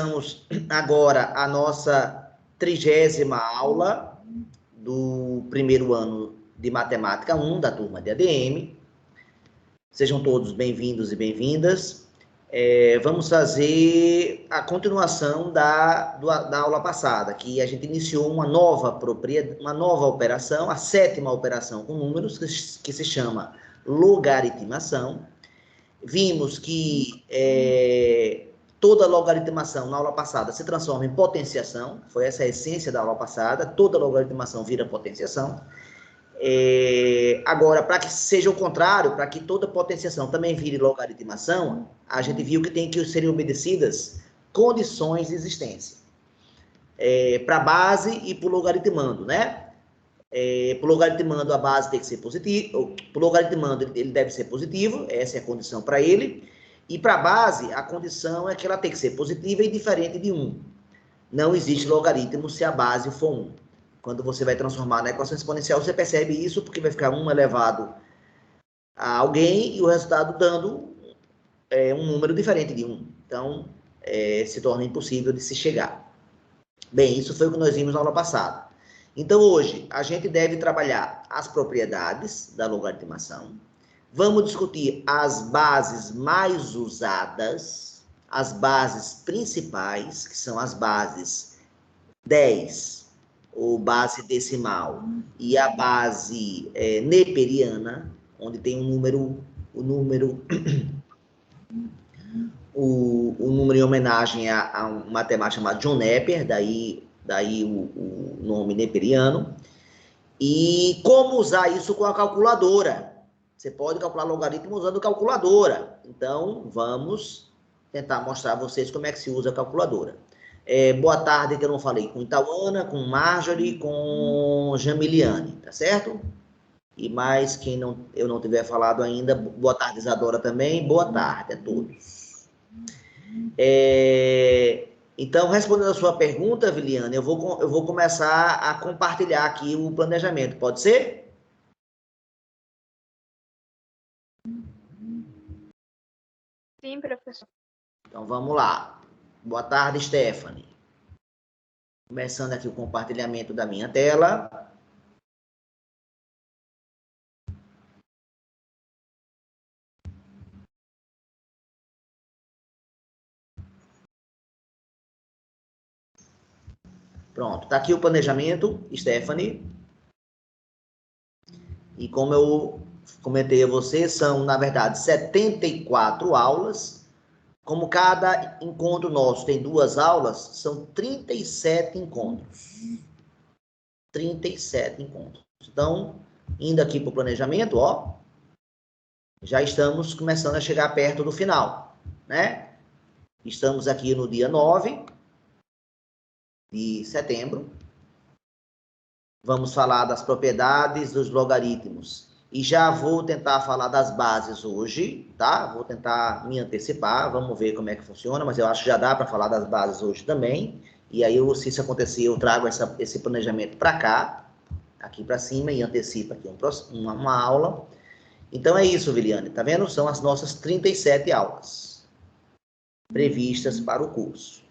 Vamos agora a nossa 30ª aula do primeiro ano de Matemática 1 da turma de ADM. Sejam todos bem-vindos e bem-vindas. Vamos fazer a continuação da aula passada, que a gente iniciou uma nova operação, a 7ª operação com números, que se chama logaritmação. Vimos que toda logaritmação na aula passada se transforma em potenciação, foi essa a essência da aula passada, toda logaritmação vira potenciação. Agora, para que seja o contrário, para que toda potenciação também vire logaritmação, a gente viu que tem que serem obedecidas condições de existência. Para a base e para o logaritmando, né? Para o logaritmando, a base tem que ser positiva, para o logaritmando ele deve ser positivo, essa é a condição para ele, e para a base, a condição é que ela tem que ser positiva e diferente de 1. Não existe logaritmo se a base for 1. Quando você vai transformar na equação exponencial, você percebe isso, porque vai ficar 1 elevado a alguém, e o resultado dando um número diferente de 1. Então, se torna impossível de se chegar. Bem, isso foi o que nós vimos na aula passada. Então, hoje, a gente deve trabalhar as propriedades da logaritmação. Vamos discutir as bases mais usadas, as bases principais, que são as bases 10, ou base decimal, e a base neperiana, onde tem um número em homenagem a um matemático chamado John Napier, daí o nome neperiano, e como usar isso com a calculadora. Você pode calcular logaritmo usando calculadora. Então, vamos tentar mostrar a vocês como é que se usa a calculadora. Boa tarde, que eu não falei com Itauana, com Marjorie, com Jamiliane, tá certo? E mais, quem eu não tiver falado ainda, boa tarde, Isadora, também. Boa tarde a todos. Então, respondendo a sua pergunta, Viliane, eu vou começar a compartilhar aqui o planejamento, pode ser? Sim, professor. Então, vamos lá. Boa tarde, Stephanie. Começando aqui o compartilhamento da minha tela. Pronto, está aqui o planejamento, Stephanie. E como eu comentei a você, são, na verdade, 74 aulas. Como cada encontro nosso tem 2 aulas, são 37 encontros. 37 encontros. Então, indo aqui para o planejamento, ó, já estamos começando a chegar perto do final, né? Estamos aqui no dia 9 de setembro. Vamos falar das propriedades dos logaritmos. E já vou tentar falar das bases hoje, tá? Vou tentar me antecipar, vamos ver como é que funciona, mas eu acho que já dá para falar das bases hoje também. E aí, se isso acontecer, eu trago esse planejamento para cá, aqui para cima, e antecipo aqui uma aula. Então, é isso, Viliane, tá vendo? São as nossas 37 aulas previstas para o curso.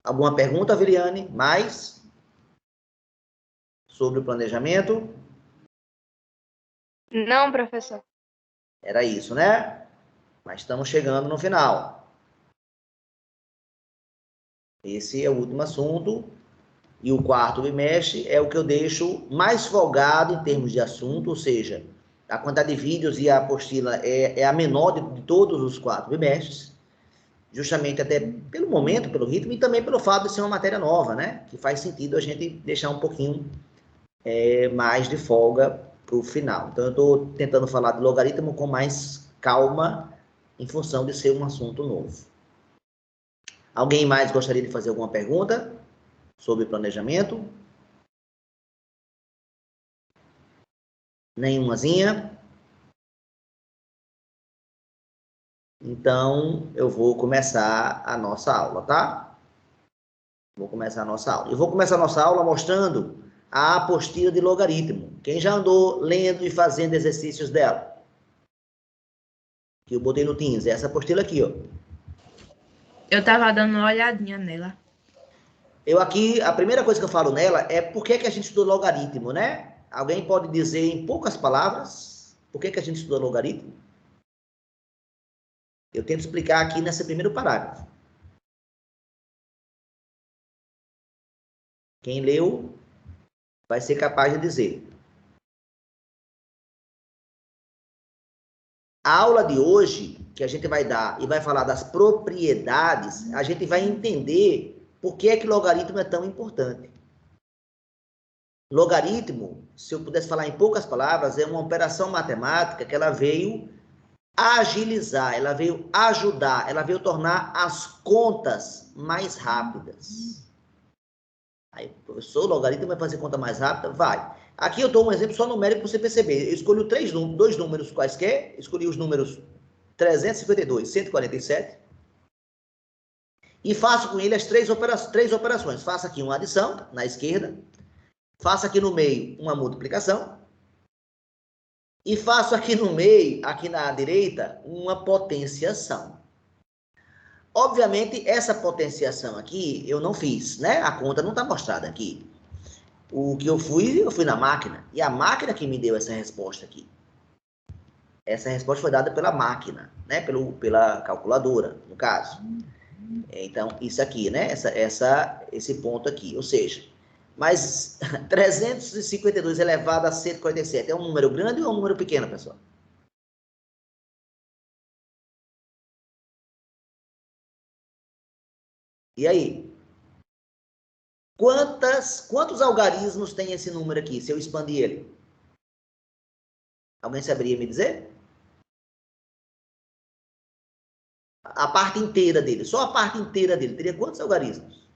Alguma pergunta, Viliane? Mais sobre o planejamento? Não, professor. Era isso, né? Mas estamos chegando no final. Esse é o último assunto. E o quarto bimestre é o que eu deixo mais folgado em termos de assunto, ou seja, a quantidade de vídeos e a apostila é a menor de todos os 4 bimestres, justamente até pelo momento, pelo ritmo, e também pelo fato de ser uma matéria nova, né? Que faz sentido a gente deixar um pouquinho mais de folga para o final. Então, eu estou tentando falar de logaritmo com mais calma, em função de ser um assunto novo. Alguém mais gostaria de fazer alguma pergunta sobre planejamento? Nenhumazinha? Então, eu vou começar a nossa aula, tá? Vou começar a nossa aula. Eu vou começar a nossa aula mostrando a apostila de logaritmo. Quem já andou lendo e fazendo exercícios dela? Que eu botei no Teams. Essa apostila aqui, ó. Eu tava dando uma olhadinha nela. Eu aqui, a primeira coisa que eu falo nela é por que a gente estudou logaritmo, né? Alguém pode dizer em poucas palavras por que a gente estudou logaritmo? Eu tento explicar aqui nesse primeiro parágrafo. Quem leu vai ser capaz de dizer. A aula de hoje, que a gente vai dar e vai falar das propriedades, a gente vai entender por que é que logaritmo é tão importante. Logaritmo, se eu pudesse falar em poucas palavras, é uma operação matemática que ela veio agilizar, ela veio ajudar, ela veio tornar as contas mais rápidas. Aí, professor, o logaritmo vai fazer conta mais rápida? Vai. Aqui eu dou um exemplo só numérico para você perceber. Eu escolhi dois números quaisquer, escolhi os números 352, 147, e faço com ele as três operações. Faço aqui uma adição na esquerda, faço aqui no meio uma multiplicação, e faço aqui no meio, aqui na direita, uma potenciação. Obviamente, essa potenciação aqui eu não fiz, né? A conta não está mostrada aqui. O que eu fui na máquina. E a máquina que me deu essa resposta aqui. Essa resposta foi dada pela máquina, né? Pela calculadora, no caso. Então, isso aqui, né? Esse ponto aqui. Ou seja, mas 352 elevado a 147 é um número grande ou é um número pequeno, pessoal? E aí? Quantos algarismos tem esse número aqui, se eu expandir ele? Alguém saberia me dizer? A parte inteira dele, só a parte inteira dele, teria quantos algarismos?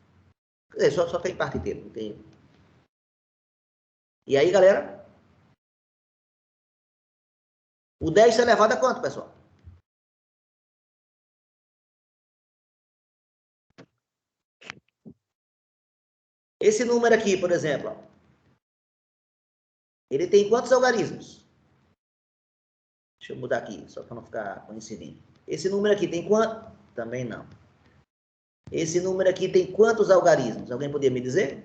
Quer dizer, só tem parte inteira, não tem. E aí, galera? O 10 elevado a quanto, pessoal? Esse número aqui, por exemplo, ele tem quantos algarismos? Deixa eu mudar aqui, só para não ficar coincidindo. Esse número aqui tem quanto? Também não. Esse número aqui tem quantos algarismos? Alguém poderia me dizer?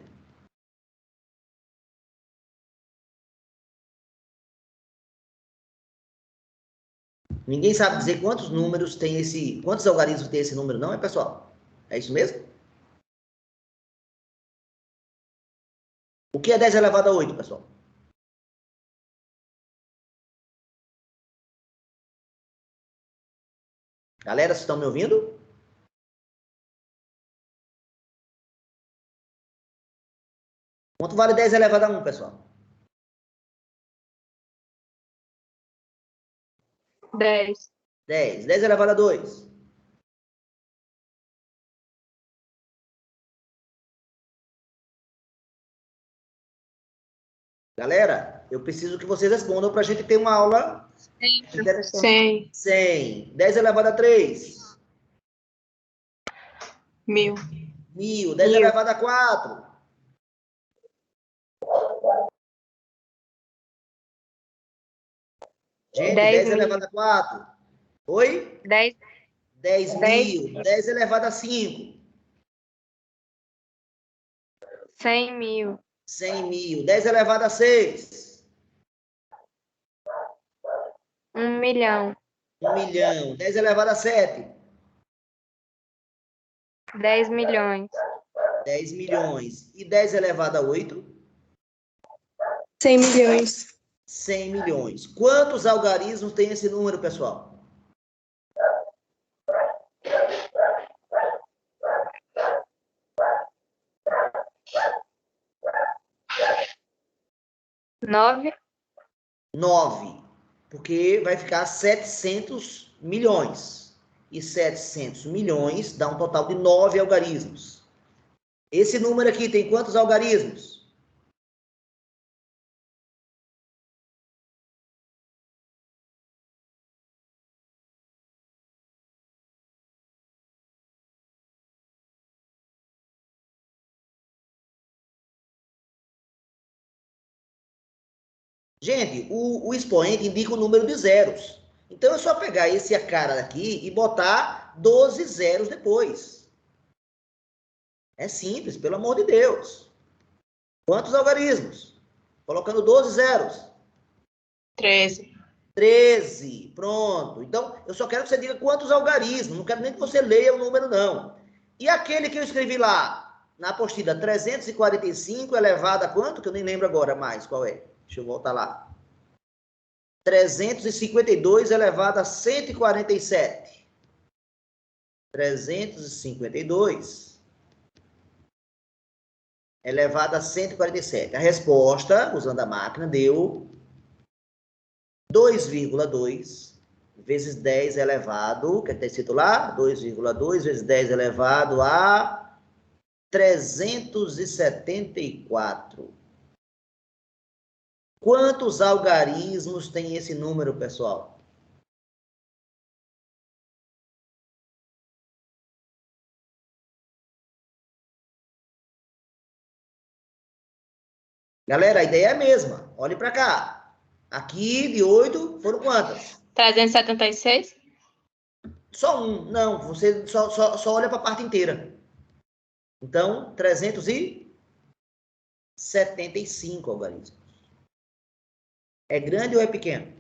Ninguém sabe dizer quantos números tem quantos algarismos tem esse número, não é, pessoal? É isso mesmo? O que é 10 elevado a 8, pessoal? Galera, vocês estão me ouvindo? Quanto vale 10 elevado a 1, pessoal? 10. 10. 10 elevado a 2? 'Galera, eu preciso que vocês respondam para a gente ter uma aula... 100, professor. 100. 100. 10 elevado a 3? 1000. 1000. 10 elevado a 4? Gente, 10 elevado a 4. Oi? 10. 10.000. 10 elevado a 5? 100.000. 100.000. 10 elevado a 6? 1 milhão. 1 milhão. 10 elevado a 7? 10 milhões. 10 milhões. E 10 elevado a 8? 100 milhões. 100 milhões. Quantos algarismos tem esse número, pessoal? Nove. 9. Porque vai ficar 700 milhões. E 700 milhões dá um total de 9 algarismos. Esse número aqui tem quantos algarismos? Gente, o expoente indica o número de zeros. Então é só pegar esse cara aqui e botar colocar 12 zeros depois. É simples, pelo amor de Deus. Quantos algarismos? Colocando 12 zeros. 13. 13. Pronto. Então, eu só quero que você diga quantos algarismos. Não quero nem que você leia o número, não. E aquele que eu escrevi lá, na apostila, 345 elevado a quanto? Que eu nem lembro agora mais qual é. Deixa eu voltar lá. 352 elevado a 147. 352 elevado a 147. A resposta, usando a máquina, deu 2,2 vezes 10 elevado, que está escrito lá, 2,2 vezes 10 elevado a 374. Quantos algarismos tem esse número, pessoal? Galera, a ideia é a mesma. Olhe para cá. Aqui, de 8, foram quantas? 376? Só um. Não, você só olha para a parte inteira. Então, 375 algarismos. É grande ou é pequeno?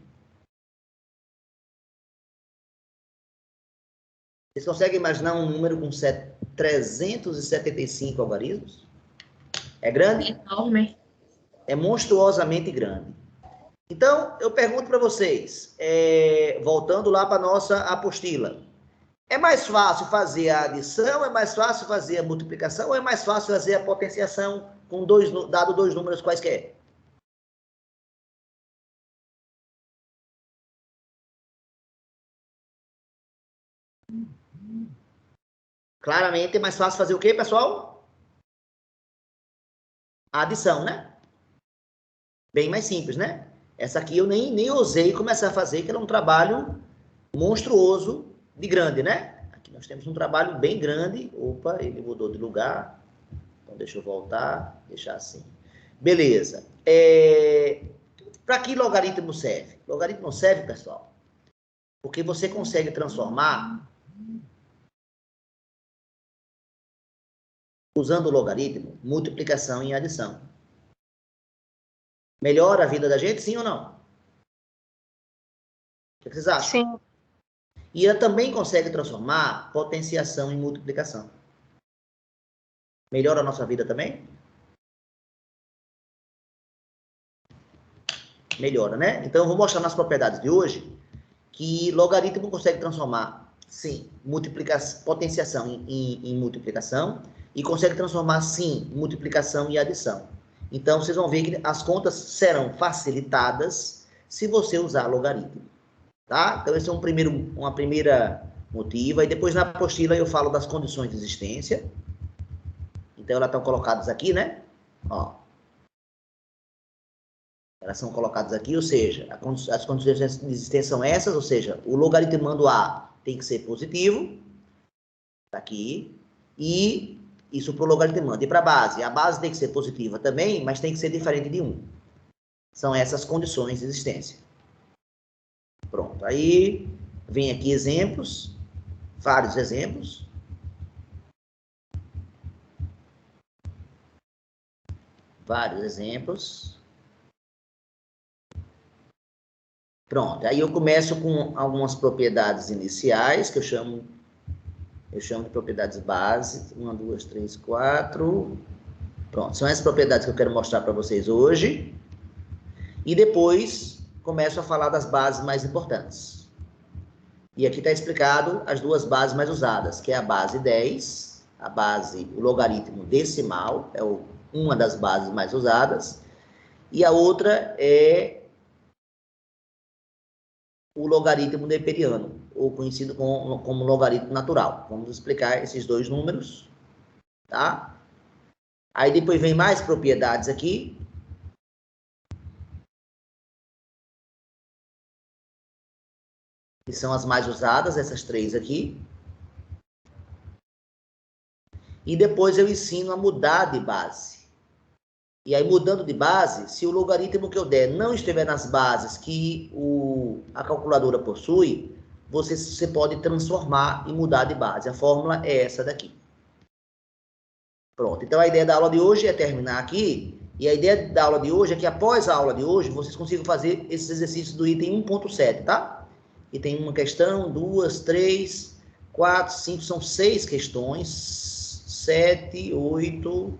Vocês conseguem imaginar um número com 375 algarismos? É grande? Enorme. É monstruosamente grande. Então, eu pergunto para vocês, voltando lá para a nossa apostila, é mais fácil fazer a adição, é mais fácil fazer a multiplicação, ou é mais fácil fazer a potenciação com dado dois números quaisquer? Claramente é mais fácil fazer o quê, pessoal? A adição, né? Bem mais simples, né? Essa aqui eu nem ousei começar a fazer, que era um trabalho monstruoso de grande, né? Aqui nós temos um trabalho bem grande. Opa, ele mudou de lugar. Então, deixa eu voltar, deixar assim. Beleza. Para que logaritmo serve? Logaritmo serve, pessoal, porque você consegue transformar, usando o logaritmo, multiplicação em adição. Melhora a vida da gente, sim ou não? O que vocês acham? Sim. E ela também consegue transformar potenciação em multiplicação. Melhora a nossa vida também? Melhora, né? Então, eu vou mostrar nas propriedades de hoje que logaritmo consegue transformar, sim, potenciação em multiplicação e consegue transformar, sim, multiplicação em adição. Então, vocês vão ver que as contas serão facilitadas se você usar logaritmo. Tá? Então, esse é uma primeira motiva. E depois, na apostila, eu falo das condições de existência. Então, elas estão colocadas aqui, né? Ó. Elas são colocadas aqui, ou seja, as condições de existência são essas, ou seja, o logaritmando A tem que ser positivo, tá aqui, e isso para o logaritmando. E para a base tem que ser positiva também, mas tem que ser diferente de 1. São essas condições de existência. Pronto, aí vem aqui exemplos, vários exemplos. Vários exemplos. Pronto, aí eu começo com algumas propriedades iniciais, que eu chamo de propriedades base. 1, 2, 3, 4. Pronto, são essas propriedades que eu quero mostrar para vocês hoje. E depois começo a falar das bases mais importantes. E aqui está explicado as duas bases mais usadas, que é a base 10, o logaritmo decimal, é uma das bases mais usadas, e a outra é o logaritmo neperiano, ou conhecido como logaritmo natural. Vamos explicar esses dois números, tá? Aí depois vem mais propriedades aqui. Que são as mais usadas, essas três aqui. E depois eu ensino a mudar de base. E aí, mudando de base, se o logaritmo que eu der não estiver nas bases que a calculadora possui, você pode transformar e mudar de base. A fórmula é essa daqui. Pronto. Então, a ideia da aula de hoje é terminar aqui. E a ideia da aula de hoje é que, após a aula de hoje, vocês consigam fazer esses exercícios do item 1.7, tá? E tem uma questão, 2, 3, 4, 5, são 6 questões. 7, 8,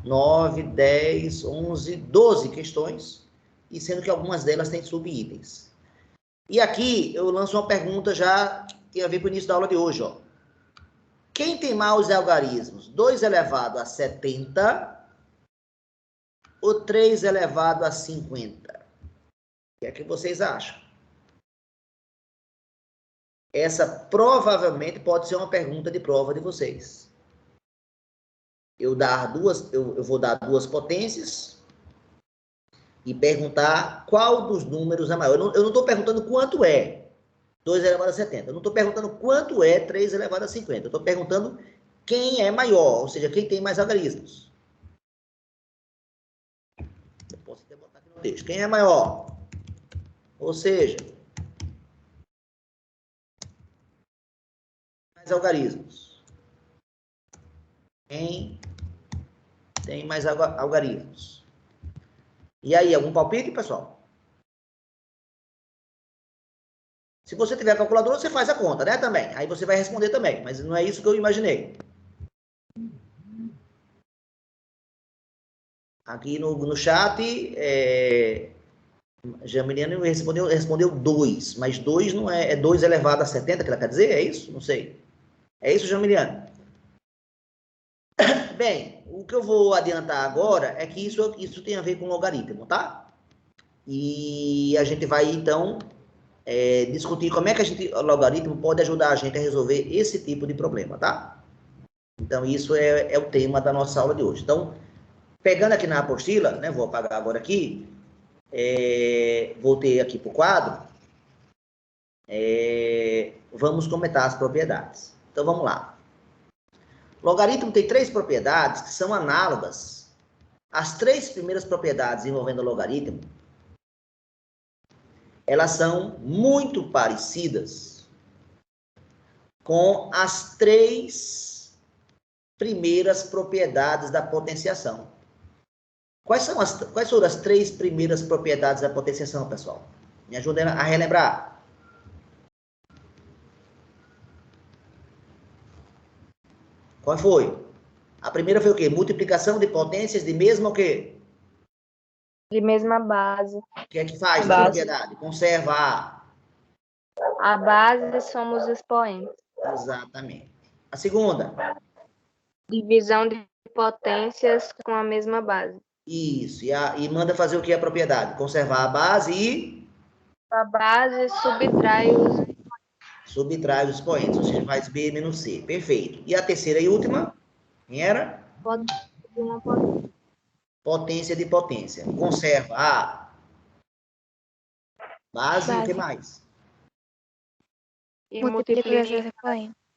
9, 10, 11, 12 questões. E sendo que algumas delas têm subitens. E aqui eu lanço uma pergunta já que tem a ver com o início da aula de hoje, ó. Quem tem maus algarismos? 2 elevado a 70 ou 3 elevado a 50? O que é que vocês acham? Essa provavelmente pode ser uma pergunta de prova de vocês. Eu vou dar duas potências e perguntar qual dos números é maior. Eu não estou perguntando quanto é 2 elevado a 70. Eu não estou perguntando quanto é 3 elevado a 50. Eu estou perguntando quem é maior, ou seja, quem tem mais algarismos. Eu posso até botar aqui no texto. Quem é maior? Ou seja, mais algarismos. Quem tem mais algarismos? E aí, algum palpite, pessoal? Se você tiver calculadora, você faz a conta, né, também. Aí você vai responder também, mas não é isso que eu imaginei. Aqui no chat, Jamiliano respondeu 2, mas 2 não é 2 elevado a 70, que ela quer dizer? É isso? Não sei. É isso, Jamiliano? Bem, o que eu vou adiantar agora é que isso tem a ver com logaritmo, tá? E a gente vai, então, discutir como é que o logaritmo pode ajudar a gente a resolver esse tipo de problema, tá? Então, isso é o tema da nossa aula de hoje. Então, pegando aqui na apostila, né, vou apagar agora aqui, voltei aqui para o quadro, vamos comentar as propriedades. Então, vamos lá. Logaritmo tem 3 propriedades que são análogas. As 3 primeiras propriedades envolvendo o logaritmo, elas são muito parecidas com as 3 primeiras propriedades da potenciação. Quais foram as 3 primeiras propriedades da potenciação, pessoal? Me ajudem a relembrar. Qual foi? A primeira foi o quê? Multiplicação de potências de mesma o quê? De mesma base. O que é que faz a propriedade? Conserva A base somos expoentes. Exatamente. A segunda? Divisão de potências com a mesma base. Isso. E manda fazer o que a propriedade? Conservar a base e... A base subtrai os expoentes, ou seja, faz B menos C. Perfeito. E a terceira e última? Quem era? Potência de potência. Conserva a base. E o que mais? E multiplica.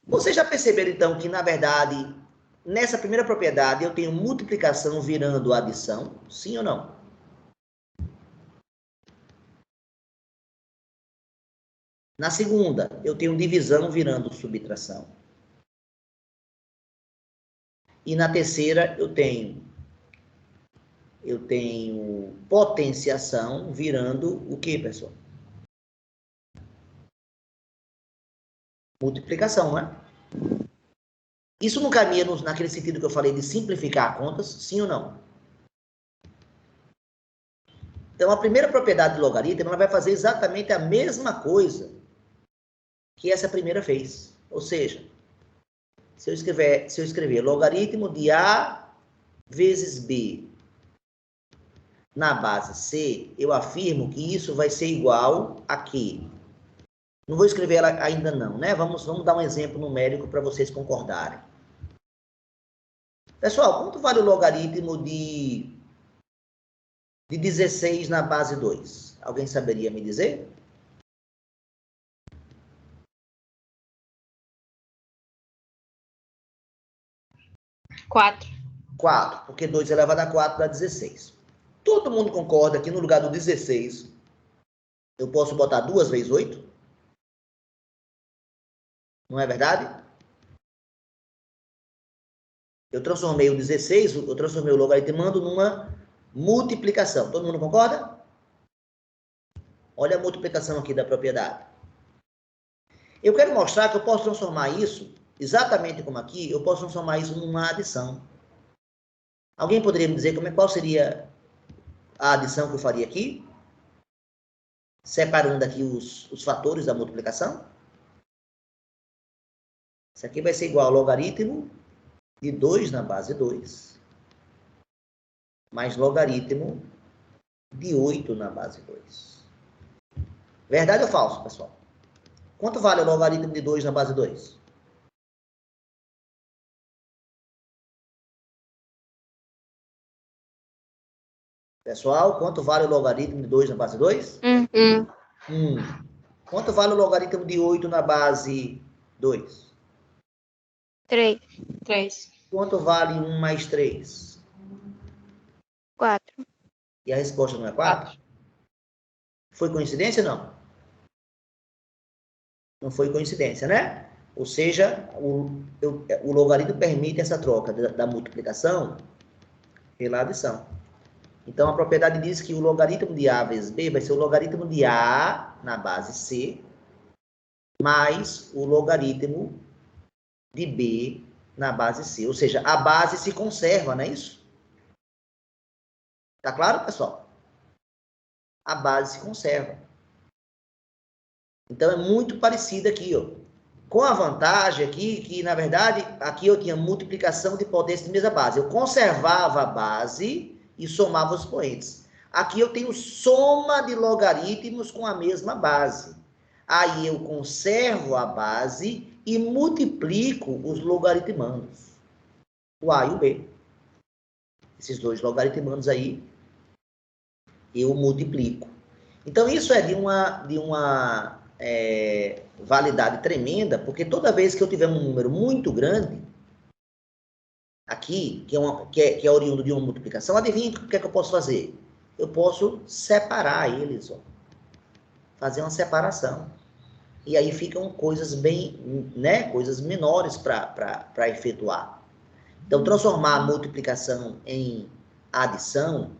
Vocês já perceberam, então, que, na verdade, nessa primeira propriedade, eu tenho multiplicação virando adição? Sim ou não? Na segunda, eu tenho divisão virando subtração. E na terceira, eu tenho potenciação virando o quê, pessoal? Multiplicação, né? Isso não caminha naquele sentido que eu falei de simplificar contas, sim ou não? Então, a primeira propriedade do logaritmo, ela vai fazer exatamente a mesma coisa que essa primeira fez. Ou seja, se eu escrever logaritmo de A vezes B na base C, eu afirmo que isso vai ser igual a quê? Não vou escrever ela ainda não, né? Vamos dar um exemplo numérico para vocês concordarem. Pessoal, quanto vale o logaritmo de 16 na base 2? Alguém saberia me dizer? Quatro. 4, porque 2 elevado a 4 dá 16. Todo mundo concorda que no lugar do 16, eu posso botar 2 vezes 8? Não é verdade? Eu transformei o 16, eu transformei o logaritmando numa multiplicação. Todo mundo concorda? Olha a multiplicação aqui da propriedade. Eu quero mostrar que eu posso transformar isso, exatamente como aqui, eu posso transformar isso numa adição. Alguém poderia me dizer qual seria a adição que eu faria aqui? Separando aqui os fatores da multiplicação. Isso aqui vai ser igual ao logaritmo de 2 na base 2, mais logaritmo de 8 na base 2. Verdade ou falso, pessoal? Quanto vale o logaritmo de 2 na base 2? Pessoal, quanto vale o logaritmo de 2 na base 2? 1. Quanto vale o logaritmo de 8 na base 2? 3. 3. Quanto vale 1 mais 3? 4. E a resposta não é 4? Foi coincidência ou não? Não foi coincidência, né? Ou seja, o logaritmo permite essa troca da multiplicação pela adição. Então, a propriedade diz que o logaritmo de A vezes B vai ser o logaritmo de A na base C, mais o logaritmo de B na base C. Ou seja, a base se conserva, não é isso? Tá claro, pessoal? A base se conserva. Então, é muito parecido aqui, ó. Com a vantagem aqui, que, na verdade, aqui eu tinha multiplicação de potência de mesma base. Eu conservava a base e somava os expoentes. Aqui eu tenho soma de logaritmos com a mesma base. Aí eu conservo a base e multiplico os logaritmandos. O A e o B. Esses dois logaritmandos aí, eu multiplico. Então, isso é de uma validade tremenda, porque toda vez que eu tiver um número muito grande, aqui, que é oriundo de uma multiplicação, adivinha o que é que eu posso fazer? Eu posso separar eles, ó. Fazer uma separação. E aí ficam coisas bem, né, coisas menores para efetuar. Então, transformar a multiplicação em adição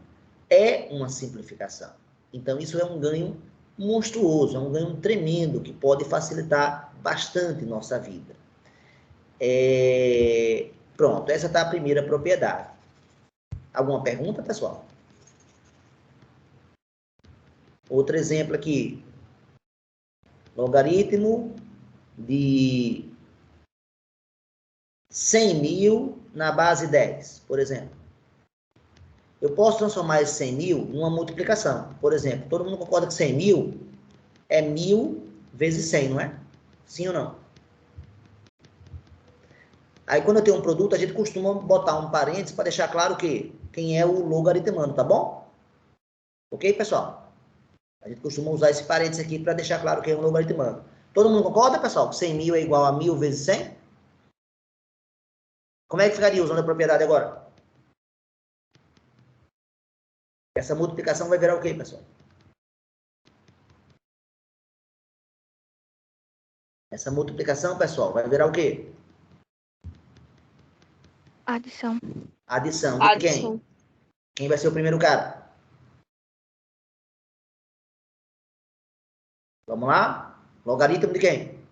é uma simplificação. Então, isso é um ganho monstruoso, é um ganho tremendo, que pode facilitar bastante nossa vida. Pronto, essa está a primeira propriedade. Alguma pergunta, pessoal? Outro exemplo aqui. Logaritmo de 100.000 na base 10, por exemplo. Eu posso transformar esse 100.000 numa multiplicação. Por exemplo, todo mundo concorda que 100.000 é 1.000 vezes 100, não é? Sim ou não? Aí, quando eu tenho um produto, a gente costuma botar um parênteses para deixar claro que quem é o logaritmando, tá bom? Ok, pessoal? A gente costuma usar esse parênteses aqui para deixar claro quem é o logaritmando. Todo mundo concorda, pessoal? Que 100.000 é igual a 1.000 vezes 100? Como é que ficaria usando a propriedade agora? Essa multiplicação vai virar o quê, pessoal? Essa multiplicação, pessoal, vai virar o quê? Adição. Adição de quem? Quem vai ser o primeiro cara? Vamos lá? Logaritmo de quem?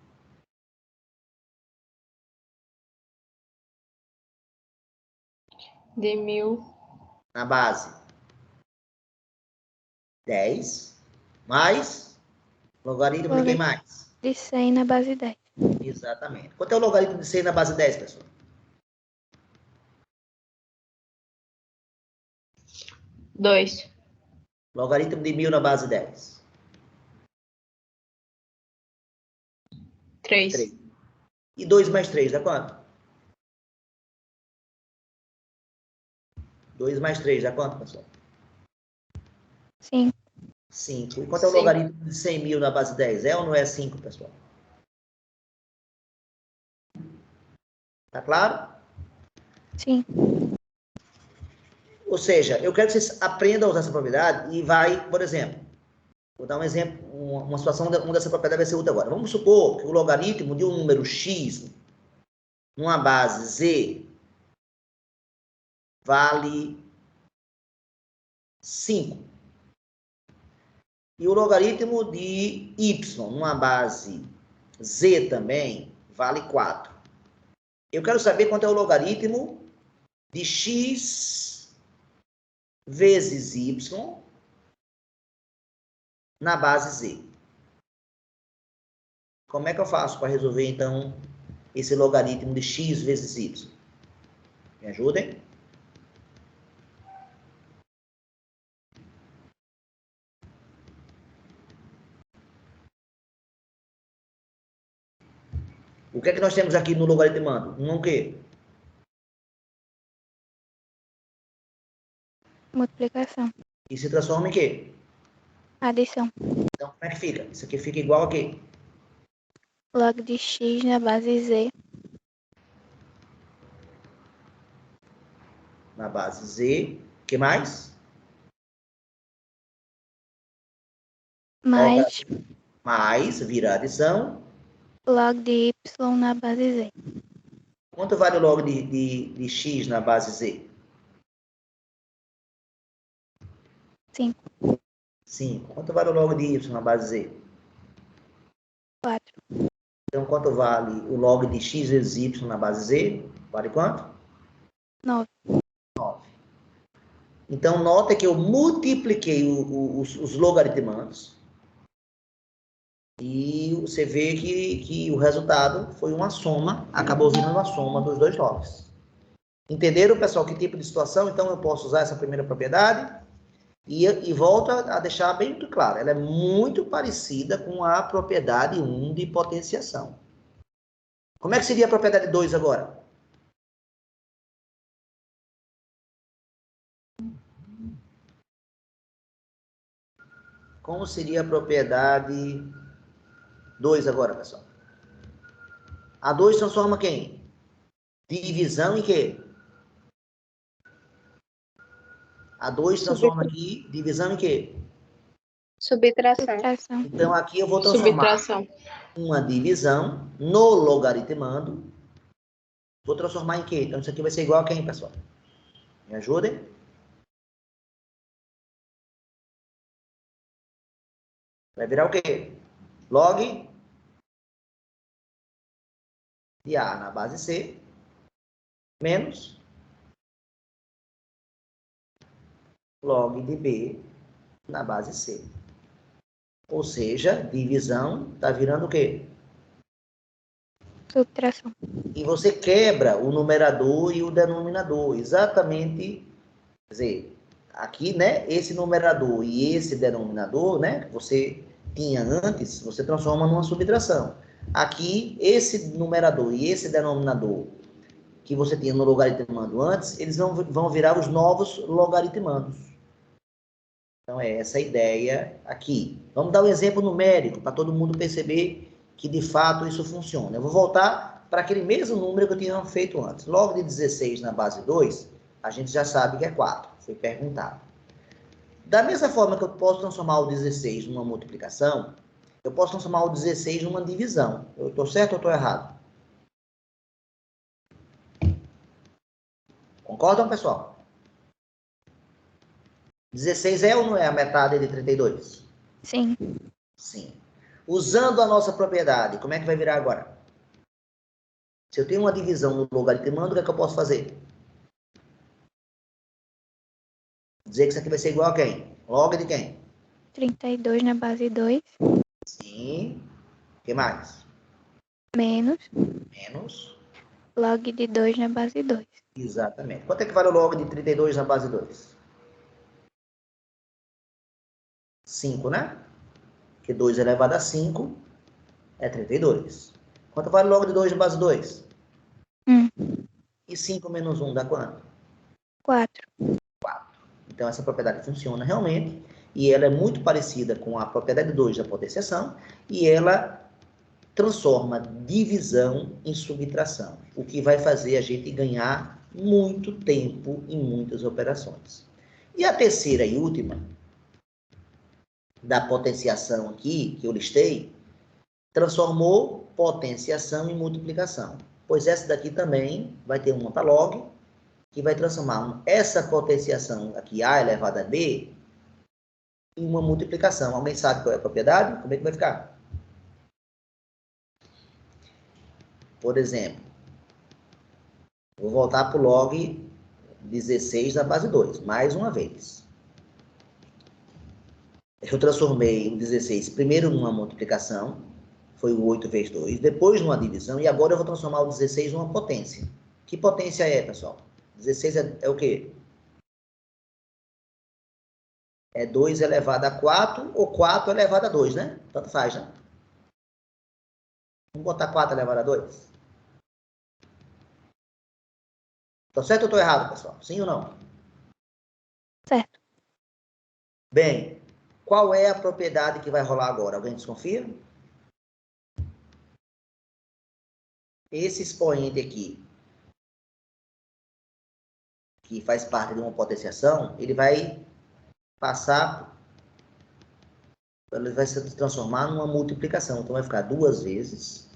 De 1.000. Na base 10, mais logaritmo de quem mais? De 100 na base 10. Exatamente. Quanto é o logaritmo de 100 na base 10, pessoal? 2. Logaritmo de 1.000 na base 10? 3. 3. E 2 mais 3 dá quanto? 2 mais 3 dá quanto, pessoal? 5. 5. E quanto é o logaritmo de 100.000 na base 10? É ou não é 5, pessoal? Tá claro? Sim. Ou seja, eu quero que vocês aprendam a usar essa propriedade e vai, por exemplo, Vou dar um exemplo, uma situação onde essa propriedade vai ser útil agora. Vamos supor que o logaritmo de um número x numa base z vale 5. E o logaritmo de y numa base z também vale 4. Eu quero saber quanto é o logaritmo de x vezes y na base z. Como é que eu faço para resolver, então, esse logaritmo de x vezes y? Me ajudem? O que é que nós temos aqui no logaritmando? Um o quê? Multiplicação. E se transforma em quê? Adição. Então, como é que fica? Isso aqui fica igual a quê? Log de x na base z. Na base z. O que mais? Mais Mais, vira adição. log de y na base z. Quanto vale o log de x na base z? 5. 5. Quanto vale o log de y na base z? 4. Então, quanto vale o log de x vezes y na base z? Vale quanto? 9. 9. Então, nota que eu multipliquei os logaritmandos e você vê que o resultado foi uma soma, acabou vindo uma soma dos dois logs. Entenderam, pessoal, que tipo de situação? Então, eu posso usar essa primeira propriedade e volto a deixar bem muito claro. Ela é muito parecida com a propriedade 1 de potenciação. Como é que seria a propriedade 2 agora? Como seria a propriedade 2 agora, pessoal? A 2 transforma quem? Divisão em quê? A 2 transforma aqui divisão em quê? Subtração. Então, aqui eu vou transformar uma divisão no logaritmando. Vou transformar em quê? Então, isso aqui vai ser igual a quem, pessoal? Me ajudem? Vai virar o quê? Log de A na base C menos log de B na base C. Ou seja, divisão está virando o quê? Subtração. E você quebra o numerador e o denominador. Exatamente, quer dizer, aqui, né, esse numerador e esse denominador, né, que você tinha antes, você transforma numa subtração. Aqui, esse numerador e esse denominador que você tinha no logaritmando antes, eles vão virar os novos logaritmandos. Então, é essa a ideia aqui. Vamos dar um exemplo numérico, para todo mundo perceber que, de fato, isso funciona. Eu vou voltar para aquele mesmo número que eu tinha feito antes. Log de 16 na base 2, a gente já sabe que é 4. Foi perguntado. Da mesma forma que eu posso transformar o 16 numa multiplicação, eu posso transformar o 16 numa divisão. Eu estou certo ou estou errado? Concordam, pessoal? 16 é ou não é a metade de 32? Sim. Sim. Usando a nossa propriedade, como é que vai virar agora? Se eu tenho uma divisão no logaritmando, o que é que eu posso fazer? Dizer que isso aqui vai ser igual a quem? Log de quem? 32 na base 2. Sim. O que mais? Menos Menos. log de 2 na base 2. Exatamente. Quanto é que vale o log de 32 na base 2? 5, né? Porque 2 elevado a 5 é 32. Quanto vale o log de 2 na base 2? 1. E 5 menos 1 dá quanto? 4. Então, essa propriedade funciona realmente, e ela é muito parecida com a propriedade 2 da potenciação, e ela transforma divisão em subtração, o que vai fazer a gente ganhar muito tempo em muitas operações. E a terceira e última da potenciação aqui, que eu listei, transformou potenciação em multiplicação. Pois essa daqui também vai ter uma para log, que vai transformar essa potenciação aqui, A elevado a B, em uma multiplicação. Alguém sabe qual é a propriedade? Como é que vai ficar? Por exemplo, vou voltar para o log 16 da base 2, mais uma vez. Eu transformei o 16 primeiro numa multiplicação, foi o 8 vezes 2, depois numa divisão, e agora eu vou transformar o 16 numa potência. Que potência é, pessoal? 16 é o quê? É 2 elevado a 4 ou 4 elevado a 2, né? Tanto faz, né? Vamos botar 4 elevado a 2. Tô certo ou tô errado, pessoal? Sim ou não? Certo. Bem, qual é a propriedade que vai rolar agora? Alguém desconfia? Esse expoente aqui, que faz parte de uma potenciação, ele vai passar, ele vai se transformar numa multiplicação. Então, vai ficar 2 vezes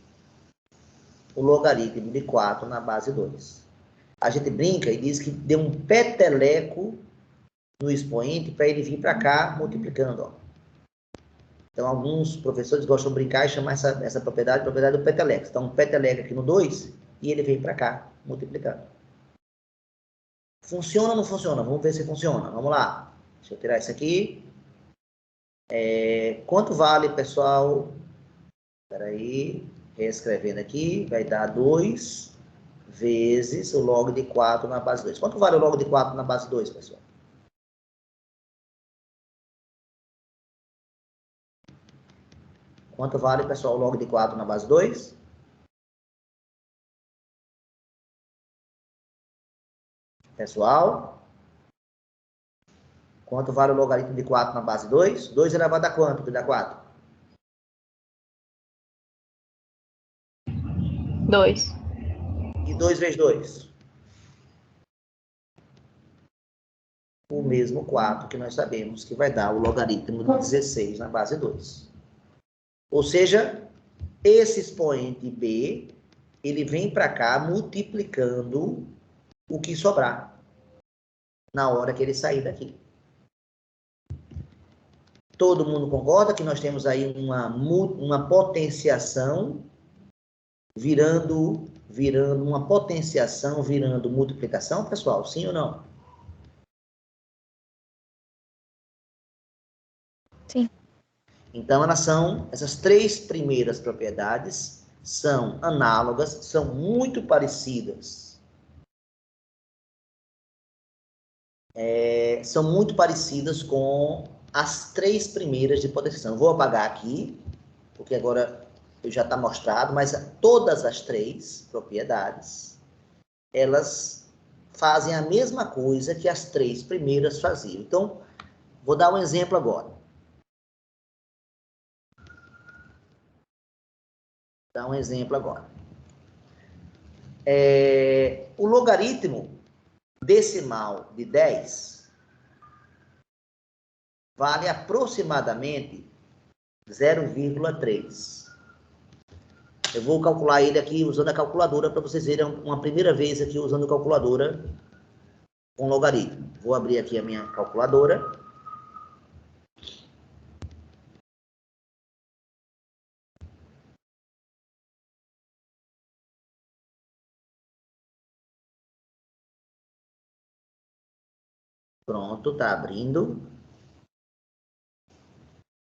o logaritmo de 4 na base 2. A gente brinca e diz que deu um peteleco no expoente para ele vir para cá multiplicando. Ó. Então, alguns professores gostam de brincar e chamar essa propriedade do peteleco. Então, um peteleco aqui no 2 e ele vem para cá multiplicando. Funciona ou não funciona? Vamos ver se funciona. Vamos lá. Deixa eu tirar isso aqui. Quanto vale, pessoal? Espera aí. Reescrevendo aqui. Vai dar 2 vezes o log de 4 na base 2. Quanto vale o log de 4 na base 2, pessoal? Quanto vale, pessoal, o log de 4 na base 2? Pessoal, quanto vale o logaritmo de 4 na base 2? 2 elevado a quanto que dá 4? 2. E 2 vezes 2? O mesmo 4 que nós sabemos que vai dar o logaritmo de 16 na base 2. Ou seja, esse expoente B, ele vem para cá multiplicando o que sobrar na hora que ele sair daqui. Todo mundo concorda que nós temos aí uma potenciação virando uma potenciação, virando multiplicação, pessoal? Sim ou não? Sim. Então, essas 3 primeiras propriedades são análogas, são muito parecidas. São muito parecidas com as 3 primeiras de potenciação. Vou apagar aqui, porque agora já está mostrado, mas todas as 3 propriedades, elas fazem a mesma coisa que as 3 primeiras faziam. Então, vou dar um exemplo agora. Dar um exemplo agora. O logaritmo decimal de 10 vale aproximadamente 0,3. Eu vou calcular ele aqui usando a calculadora para vocês verem uma primeira vez aqui usando a calculadora com logaritmo. Vou abrir aqui a minha calculadora. Pronto, está abrindo.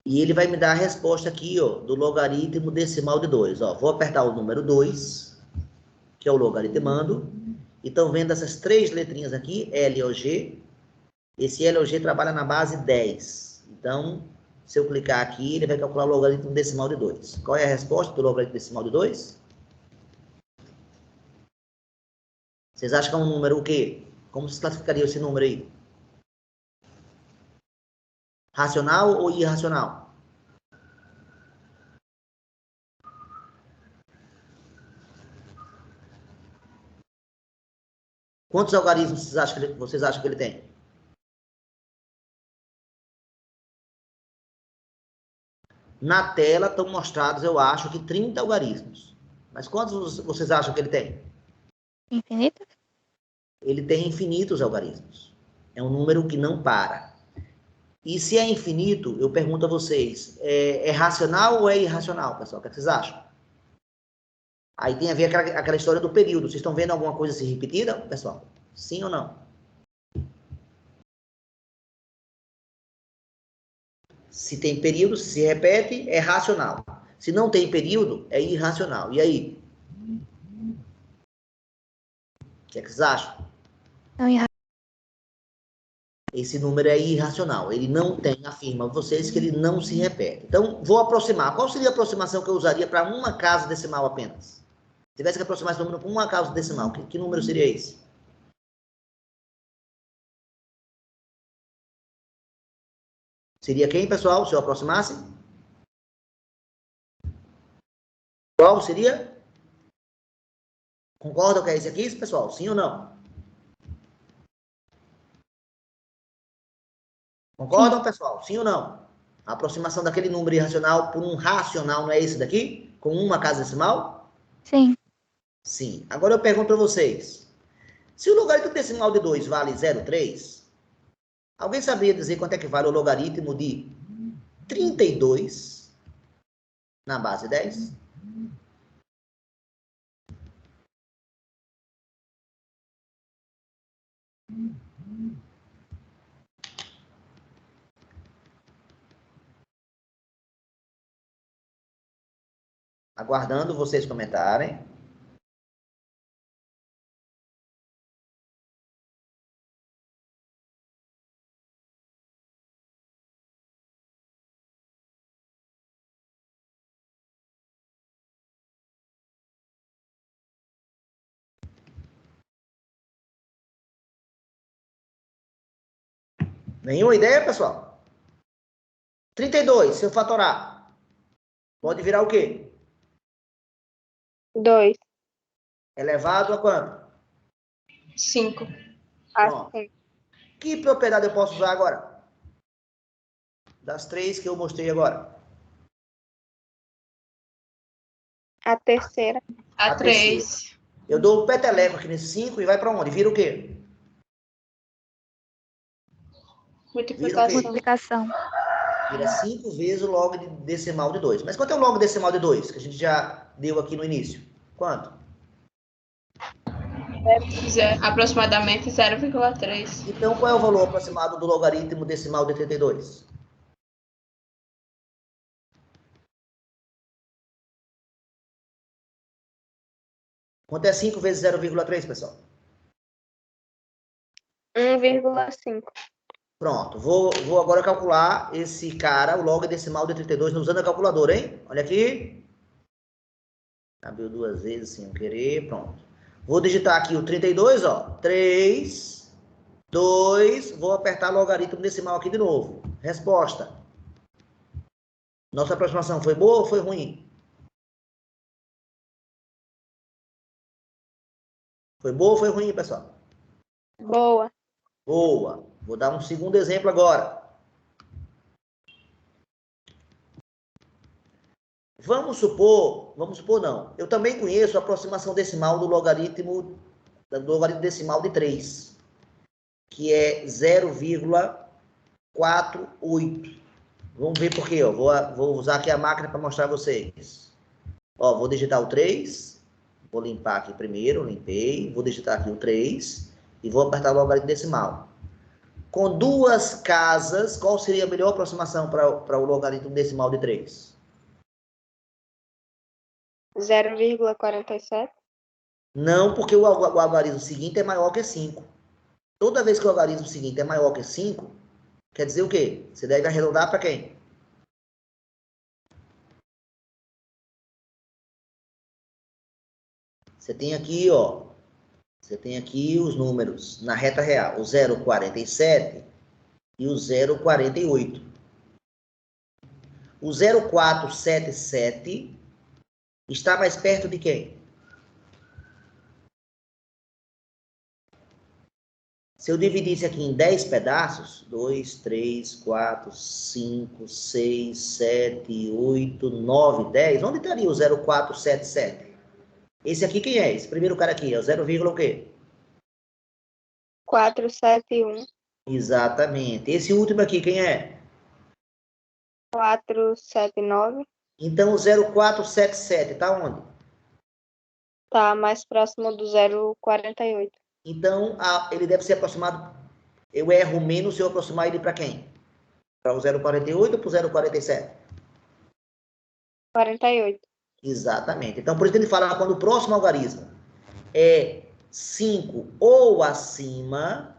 E ele vai me dar a resposta aqui, ó, do logaritmo decimal de 2. Ó, vou apertar o número 2, que é o logaritmando. E estão vendo essas 3 letrinhas aqui, L ou G. Esse L ou G trabalha na base 10. Então, se eu clicar aqui, ele vai calcular o logaritmo decimal de 2. Qual é a resposta do logaritmo decimal de 2? Vocês acham que é um número o quê? Como se classificaria esse número aí? Racional ou irracional? Quantos algarismos vocês acham que ele tem? Na tela estão mostrados, eu acho, que 30 algarismos. Mas quantos vocês acham que ele tem? Infinito? Ele tem infinitos algarismos. É um número que não para. E se é infinito, eu pergunto a vocês, é racional ou é irracional, pessoal? O que vocês acham? Aí tem a ver aquela história do período. Vocês estão vendo alguma coisa se repetida, pessoal? Sim ou não? Se tem período, se repete, é racional. Se não tem período, é irracional. E aí? O que vocês acham? Não, irracional. Esse número é irracional. Ele não tem, afirma vocês, que ele não se repete. Então, vou aproximar. Qual seria a aproximação que eu usaria para uma casa decimal apenas? Se tivesse que aproximar esse número para uma casa decimal, que número seria esse? Seria quem, pessoal, se eu aproximasse? Qual seria? Concordam que é esse aqui, pessoal? Sim ou não? Concordam, Sim. pessoal? Sim ou não? A aproximação daquele número irracional por um racional não é esse daqui? Com uma casa decimal? Sim. Sim. Agora eu pergunto para vocês. Se o logaritmo decimal de 2 vale 0,3, alguém saberia dizer quanto é que vale o logaritmo de 32 na base 10? Aguardando vocês comentarem. Nenhuma ideia, pessoal? 32, se eu fatorar, pode virar o quê? 2. Elevado a quanto? 5. Pronto. Que propriedade eu posso usar agora? Das três que eu mostrei agora. A terceira. A 3. Eu dou o peteleco aqui nesse 5 e vai para onde? Vira o quê? Multiplicação. Multiplicação. Vira 5 vezes o log decimal de 2. Mas quanto é o log decimal de 2? Que a gente já deu aqui no início. Quanto? Aproximadamente 0,3. Então, qual é o valor aproximado do logaritmo decimal de 32? Quanto é 5 vezes 0,3, pessoal? 1,5. Pronto. Vou agora calcular esse cara, o log decimal de 32, usando a calculadora, hein? Olha aqui. Abriu duas vezes sem querer. Pronto. Vou digitar aqui o 32, ó. 3, 2. Vou apertar logaritmo decimal aqui de novo. Resposta. Nossa aproximação foi boa ou foi ruim? Foi boa ou foi ruim, pessoal? Boa. Boa. Vou dar um segundo exemplo agora. Vamos supor não. Eu também conheço a aproximação decimal do logaritmo decimal de 3, que é 0,48. Vamos ver por quê, ó. Vou usar aqui a máquina para mostrar a vocês. Ó, vou digitar o 3, vou limpar aqui primeiro, limpei, vou digitar aqui o 3 e vou apertar o logaritmo decimal. Com duas casas, qual seria a melhor aproximação para o logaritmo decimal de 3? 0,47. Não, porque o algarismo seguinte é maior que 5. Toda vez que o algarismo seguinte é maior que 5, quer dizer o quê? Você deve arredondar para quem? Você tem aqui, ó. Você tem aqui os números na reta real, o 0,47 e o 0,48. O 0,477 está mais perto de quem? Se eu dividisse aqui em 10 pedaços, 2, 3, 4, 5, 6, 7, 8, 9, 10, onde estaria o 0,477? Esse aqui quem é? Esse primeiro cara aqui, é o 0, o quê? 471. Exatamente. Esse último aqui, quem é? 479. Então, o 0,477 está onde? Tá mais próximo do 048. Então, ele deve ser aproximado. Eu erro menos se eu aproximar ele para quem? Para o 0,48 ou para o 0,47? 48. Exatamente. Então, por isso que ele fala, quando o próximo algarismo é 5 ou acima,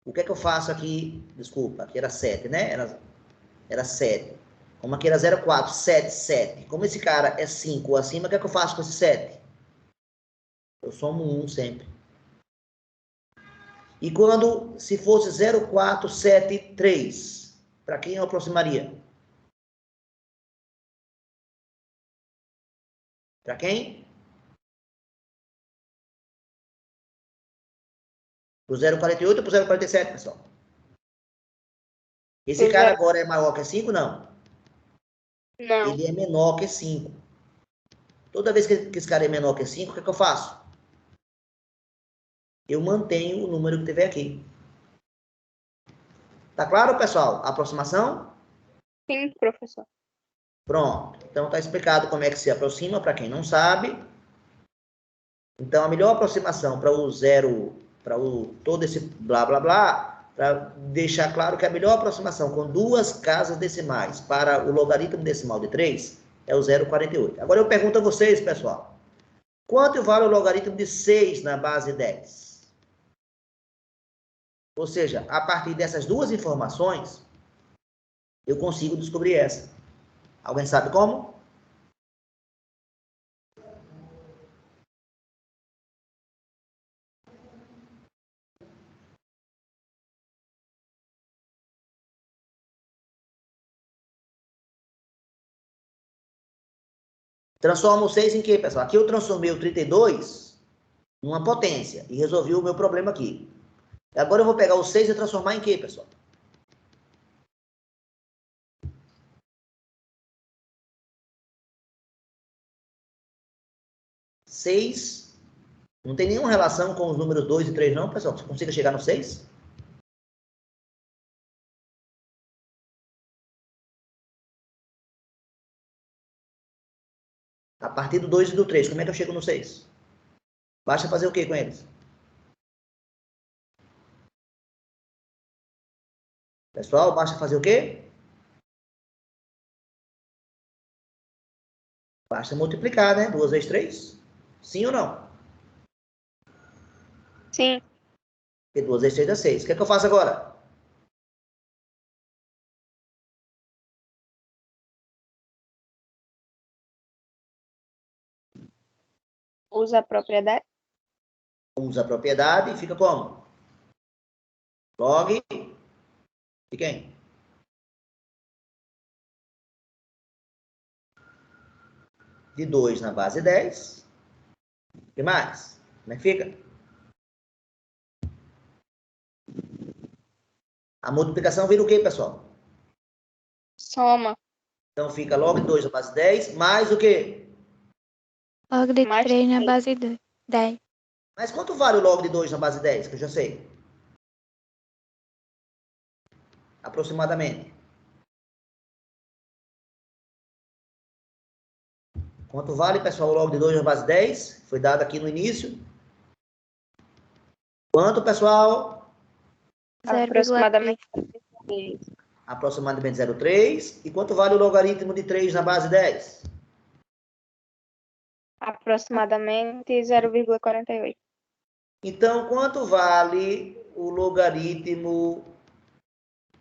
o que é que eu faço aqui? Desculpa, aqui era 7, né? Era 7. Como aqui era 0,477. Como esse cara é 5 ou acima, o que é que eu faço com esse 7? Eu somo 1 sempre. E quando, se fosse 0,473, para quem eu aproximaria? Para quem? Para o 0,48 ou para o 0,47, pessoal? Esse cara agora é maior que 5, não? Não. Ele é menor que 5. Toda vez que esse cara é menor que 5, o que é que eu faço? Eu mantenho o número que tiver aqui. Tá claro, pessoal? A aproximação? Sim, professor. Pronto. Então, tá explicado como é que se aproxima, para quem não sabe. Então, a melhor aproximação para o zero, para todo esse blá, blá, blá, para deixar claro que a melhor aproximação com duas casas decimais para o logaritmo decimal de 3 é o 0,48. Agora, eu pergunto a vocês, pessoal. Quanto vale o logaritmo de 6 na base 10? Ou seja, a partir dessas duas informações, eu consigo descobrir essa. Alguém sabe como? Transforma o 6 em quê, pessoal? Aqui eu transformei o 32 numa potência e resolvi o meu problema aqui. Agora eu vou pegar o 6 e transformar em quê, pessoal? Seis não tem nenhuma relação com os números 2 e 3, não, pessoal? Você consiga chegar no 6? A partir do 2 e do 3, como é que eu chego no 6? Basta fazer o quê com eles? Pessoal, basta fazer o quê? Basta multiplicar, né? 2 vezes 3? Sim ou não? Sim. Porque 2 vezes 3 dá 6. O que é que eu faço agora? Usa a propriedade. Usa a propriedade e fica como? Log de quem? De 2 na base 10. O que mais? Como é que fica? A multiplicação vira o quê, pessoal? Soma. Então fica log de 2 na base 10, mais o quê? Log de Mais 3 na três. base 10. Mas quanto vale o log de 2 na base 10, que eu já sei? Aproximadamente. Quanto vale, pessoal, o log de 2 na base 10? Foi dado aqui no início. Quanto, pessoal? Aproximadamente. Aproximadamente 0,3. E quanto vale o logaritmo de 3 na base 10? Aproximadamente 0,48. Então, quanto vale o logaritmo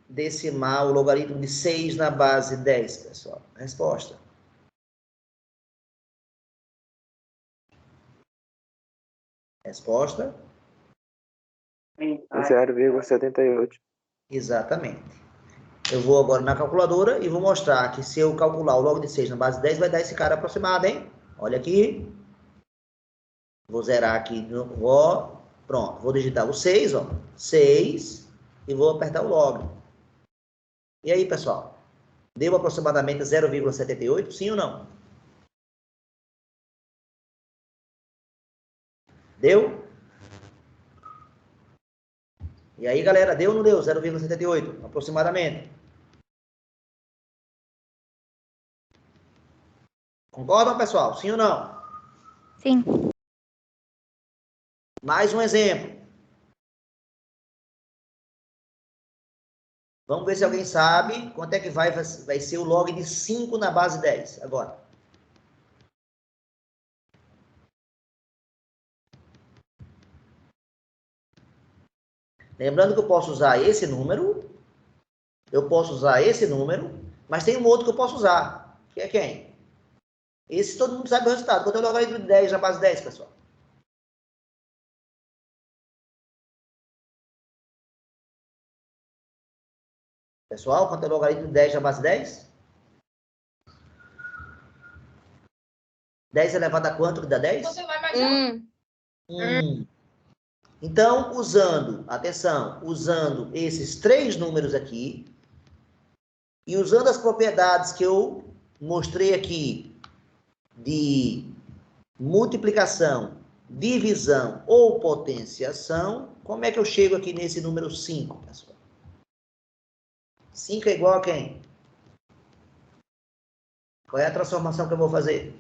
decimal, o logaritmo de 6 na base 10, pessoal? Resposta. Resposta? 0,78. Exatamente. Eu vou agora na calculadora e vou mostrar que se eu calcular o log de 6 na base 10, vai dar esse cara aproximado, hein? Olha aqui. Vou zerar aqui. Ó. Pronto, vou digitar o 6, ó. 6 e vou apertar o log. E aí, pessoal? Deu aproximadamente 0,78, sim ou não? Deu? E aí, galera, deu ou não deu? 0,78, aproximadamente. Concordam, pessoal? Sim ou não? Sim. Mais um exemplo. Vamos ver se alguém sabe quanto é que vai ser o log de 5 na base 10 agora. Lembrando que eu posso usar esse número, mas tem um outro que eu posso usar, que é quem? Esse todo mundo sabe o resultado. Quanto é o logaritmo de 10 na base 10, pessoal? Pessoal, quanto é o logaritmo de 10 na base 10? 10 elevado a quanto que dá 10? Você vai mais 1. Então, usando esses três números aqui, e usando as propriedades que eu mostrei aqui, de multiplicação, divisão ou potenciação, como é que eu chego aqui nesse número 5, pessoal? 5 é igual a quem? Qual é a transformação que eu vou fazer?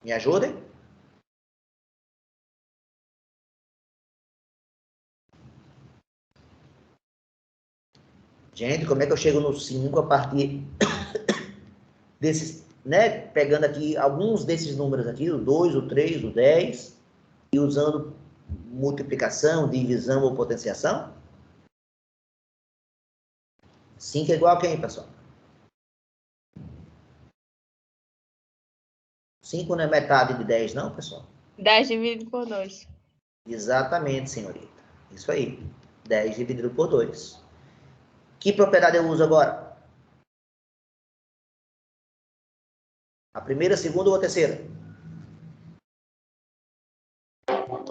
Me ajudem? Gente, como é que eu chego no 5 a partir desses, né? Pegando aqui alguns desses números aqui, o 2, o 3, o 10, e usando multiplicação, divisão ou potenciação? 5 é igual a quem, pessoal? 5 não é metade de 10, não, pessoal? 10 dividido por 2. Exatamente, senhorita. Isso aí. 10 dividido por 2. Que propriedade eu uso agora? A primeira, a segunda ou a terceira?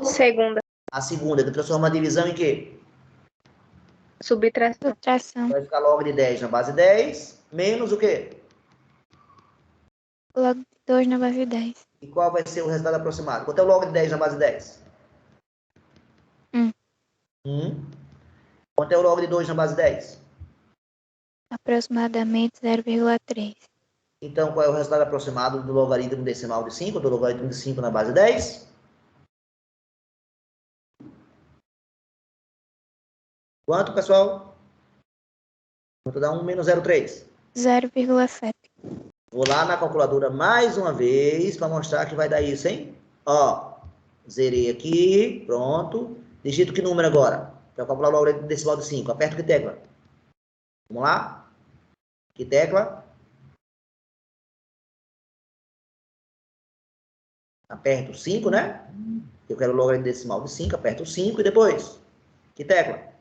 Segunda. A segunda, que transforma a divisão em quê? Subtração. Subtração. Vai ficar log de 10 na base 10, menos o quê? Log de 2 na base 10. E qual vai ser o resultado aproximado? Quanto é o log de 10 na base 10? 1. 1. Quanto é o log de 2 na base 10? Aproximadamente 0,3. Então, qual é o resultado aproximado do logaritmo decimal de 5, do logaritmo de 5 na base 10? Quanto, pessoal? Quanto dá 1 menos 0,3? 0,7. Vou lá na calculadora mais uma vez para mostrar que vai dar isso, hein? Ó, zerei aqui, pronto. Digito que número agora? Para calcular o logaritmo decimal de 5. Aperto que tecla? Vamos lá? Que tecla? Aperto 5, né? Eu quero o logaritmo decimal de 5, aperto 5 e depois? Que tecla?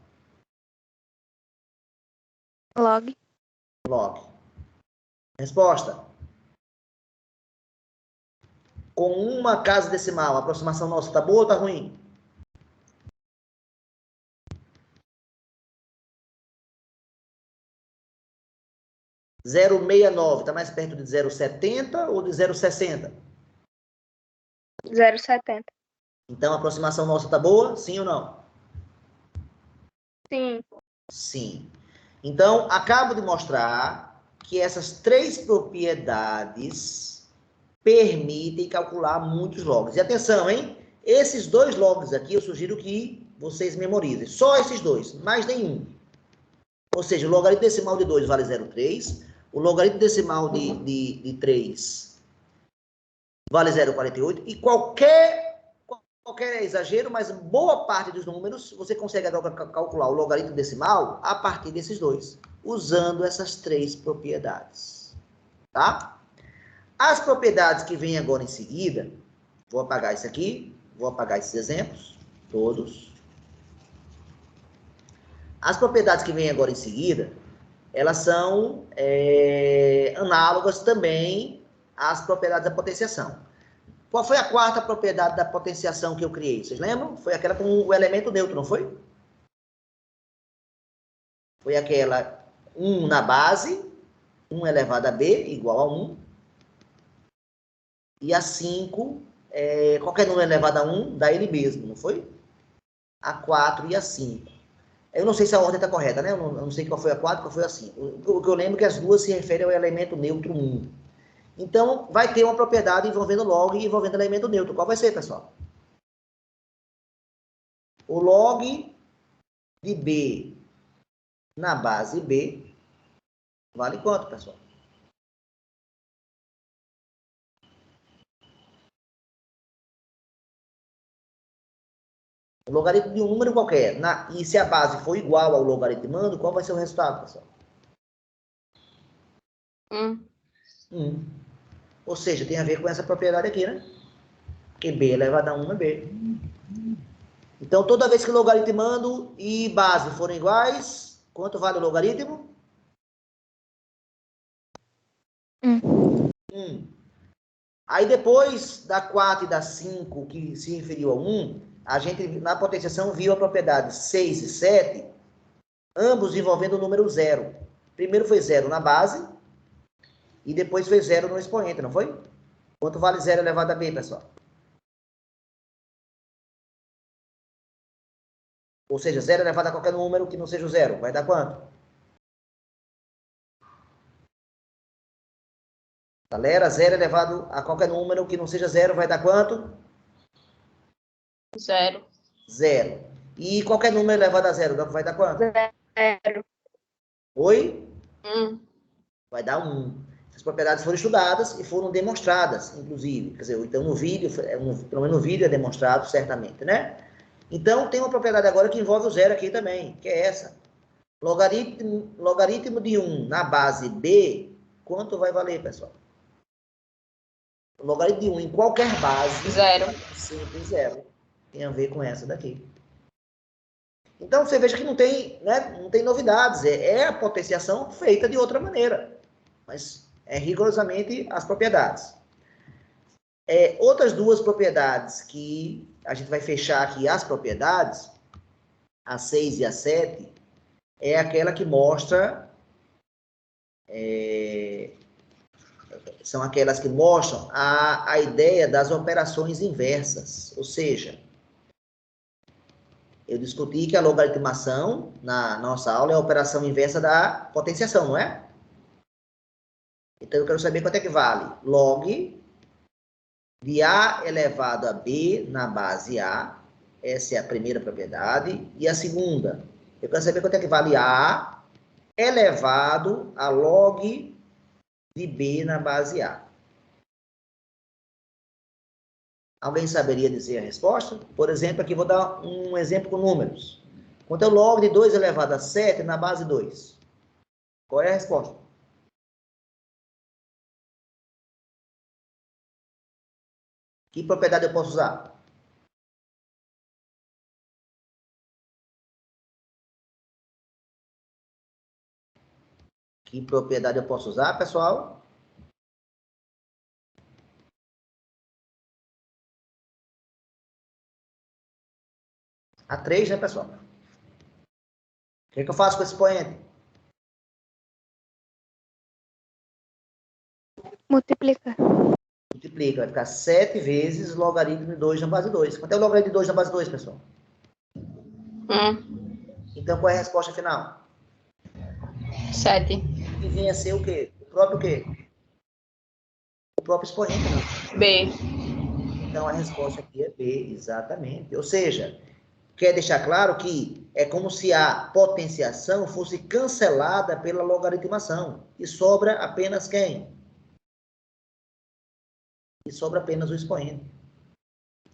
Log. Log. Resposta. Com uma casa decimal, a aproximação nossa tá boa ou tá ruim? Zero 0,69 tá mais perto de 0,70 ou de 0,60? 0,70. Então a aproximação nossa tá boa? Sim ou não? Sim. Sim. Então, acabo de mostrar que essas três propriedades permitem calcular muitos logs. E atenção, hein? Esses dois logs aqui, eu sugiro que vocês memorizem. Só esses dois, mais nenhum. Ou seja, o logaritmo decimal de 2 vale 0,3. O logaritmo decimal de 3 vale 0,48. E qualquer exagero, mas boa parte dos números, você consegue calcular o logaritmo decimal a partir desses dois, usando essas três propriedades. Tá? As propriedades que vêm agora em seguida, vou apagar isso aqui, vou apagar esses exemplos, todos. As propriedades que vêm agora em seguida, elas são análogas também as propriedades da potenciação. Qual foi a quarta propriedade da potenciação que eu criei? Vocês lembram? Foi aquela com o elemento neutro, não foi? Foi aquela 1 na base, 1 elevado a b igual a 1. E a 5, qualquer número elevado a 1 dá ele mesmo, não foi? A 4 e a 5. Eu não sei se a ordem está correta, né? Eu não sei qual foi a 4 e qual foi a 5. O que eu lembro é que as duas se referem ao elemento neutro 1. Então, vai ter uma propriedade envolvendo log e envolvendo elemento neutro. Qual vai ser, pessoal? O log de b na base b vale quanto, pessoal? O logaritmo de um número qualquer. E se a base for igual ao logaritmando, qual vai ser o resultado, pessoal? 1. Ou seja, tem a ver com essa propriedade aqui, né? Que b elevado a 1 é b. Então, toda vez que logaritmando e base forem iguais, quanto vale o logaritmo? 1. Aí, depois da 4 e da 5, que se referiu a 1, a gente, na potenciação, viu a propriedade 6 e 7, ambos envolvendo o número 0. Primeiro foi 0 na base, e depois foi 0 no expoente, não foi? Quanto vale 0 elevado a b, pessoal? Ou seja, 0 elevado a qualquer número que não seja o 0. Vai dar quanto? Galera, 0 elevado a qualquer número que não seja 0 vai dar quanto? 0. 0. E qualquer número elevado a 0 vai dar quanto? 0. Oi? 1. Vai dar 1. Essas propriedades foram estudadas e foram demonstradas, inclusive. Quer dizer, então no vídeo, pelo menos no vídeo é demonstrado, certamente, né? Então, tem uma propriedade agora que envolve o 0 aqui também, que é essa. Logaritmo de 1 na base b, quanto vai valer, pessoal? O logaritmo de 1 em qualquer base... 0. Sempre 0. Tem a ver com essa daqui. Então, você veja que não tem, né, não tem novidades. É a potenciação feita de outra maneira. Mas é rigorosamente as propriedades. Outras duas propriedades que a gente vai fechar aqui as propriedades, a 6 e a 7, é aquela que mostra... são aquelas que mostram a ideia das operações inversas. Ou seja, eu discuti que a logaritmação, na nossa aula, é a operação inversa da potenciação, não é? Então, eu quero saber quanto é que vale log de a elevado a b na base a. Essa é a primeira propriedade. E a segunda, eu quero saber quanto é que vale a elevado a log de b na base a. Alguém saberia dizer a resposta? Por exemplo, aqui vou dar um exemplo com números. Quanto é o log de 2 elevado a 7 na base 2? Qual é a resposta? Que propriedade eu posso usar? Que propriedade eu posso usar, pessoal? A 3, né, pessoal? O que eu faço com esse expoente? Multiplicar. Multiplica, vai ficar 7 vezes logaritmo de 2 na base 2. Quanto é o logaritmo de 2 na base 2, pessoal? 1. Então, qual é a resposta final? 7. Que vinha a ser o quê? O próprio quê? O próprio expoente, né? B. Então, a resposta aqui é B, exatamente. Ou seja, quer deixar claro que é como se a potenciação fosse cancelada pela logaritmação. E sobra apenas quem? E sobra apenas o expoente.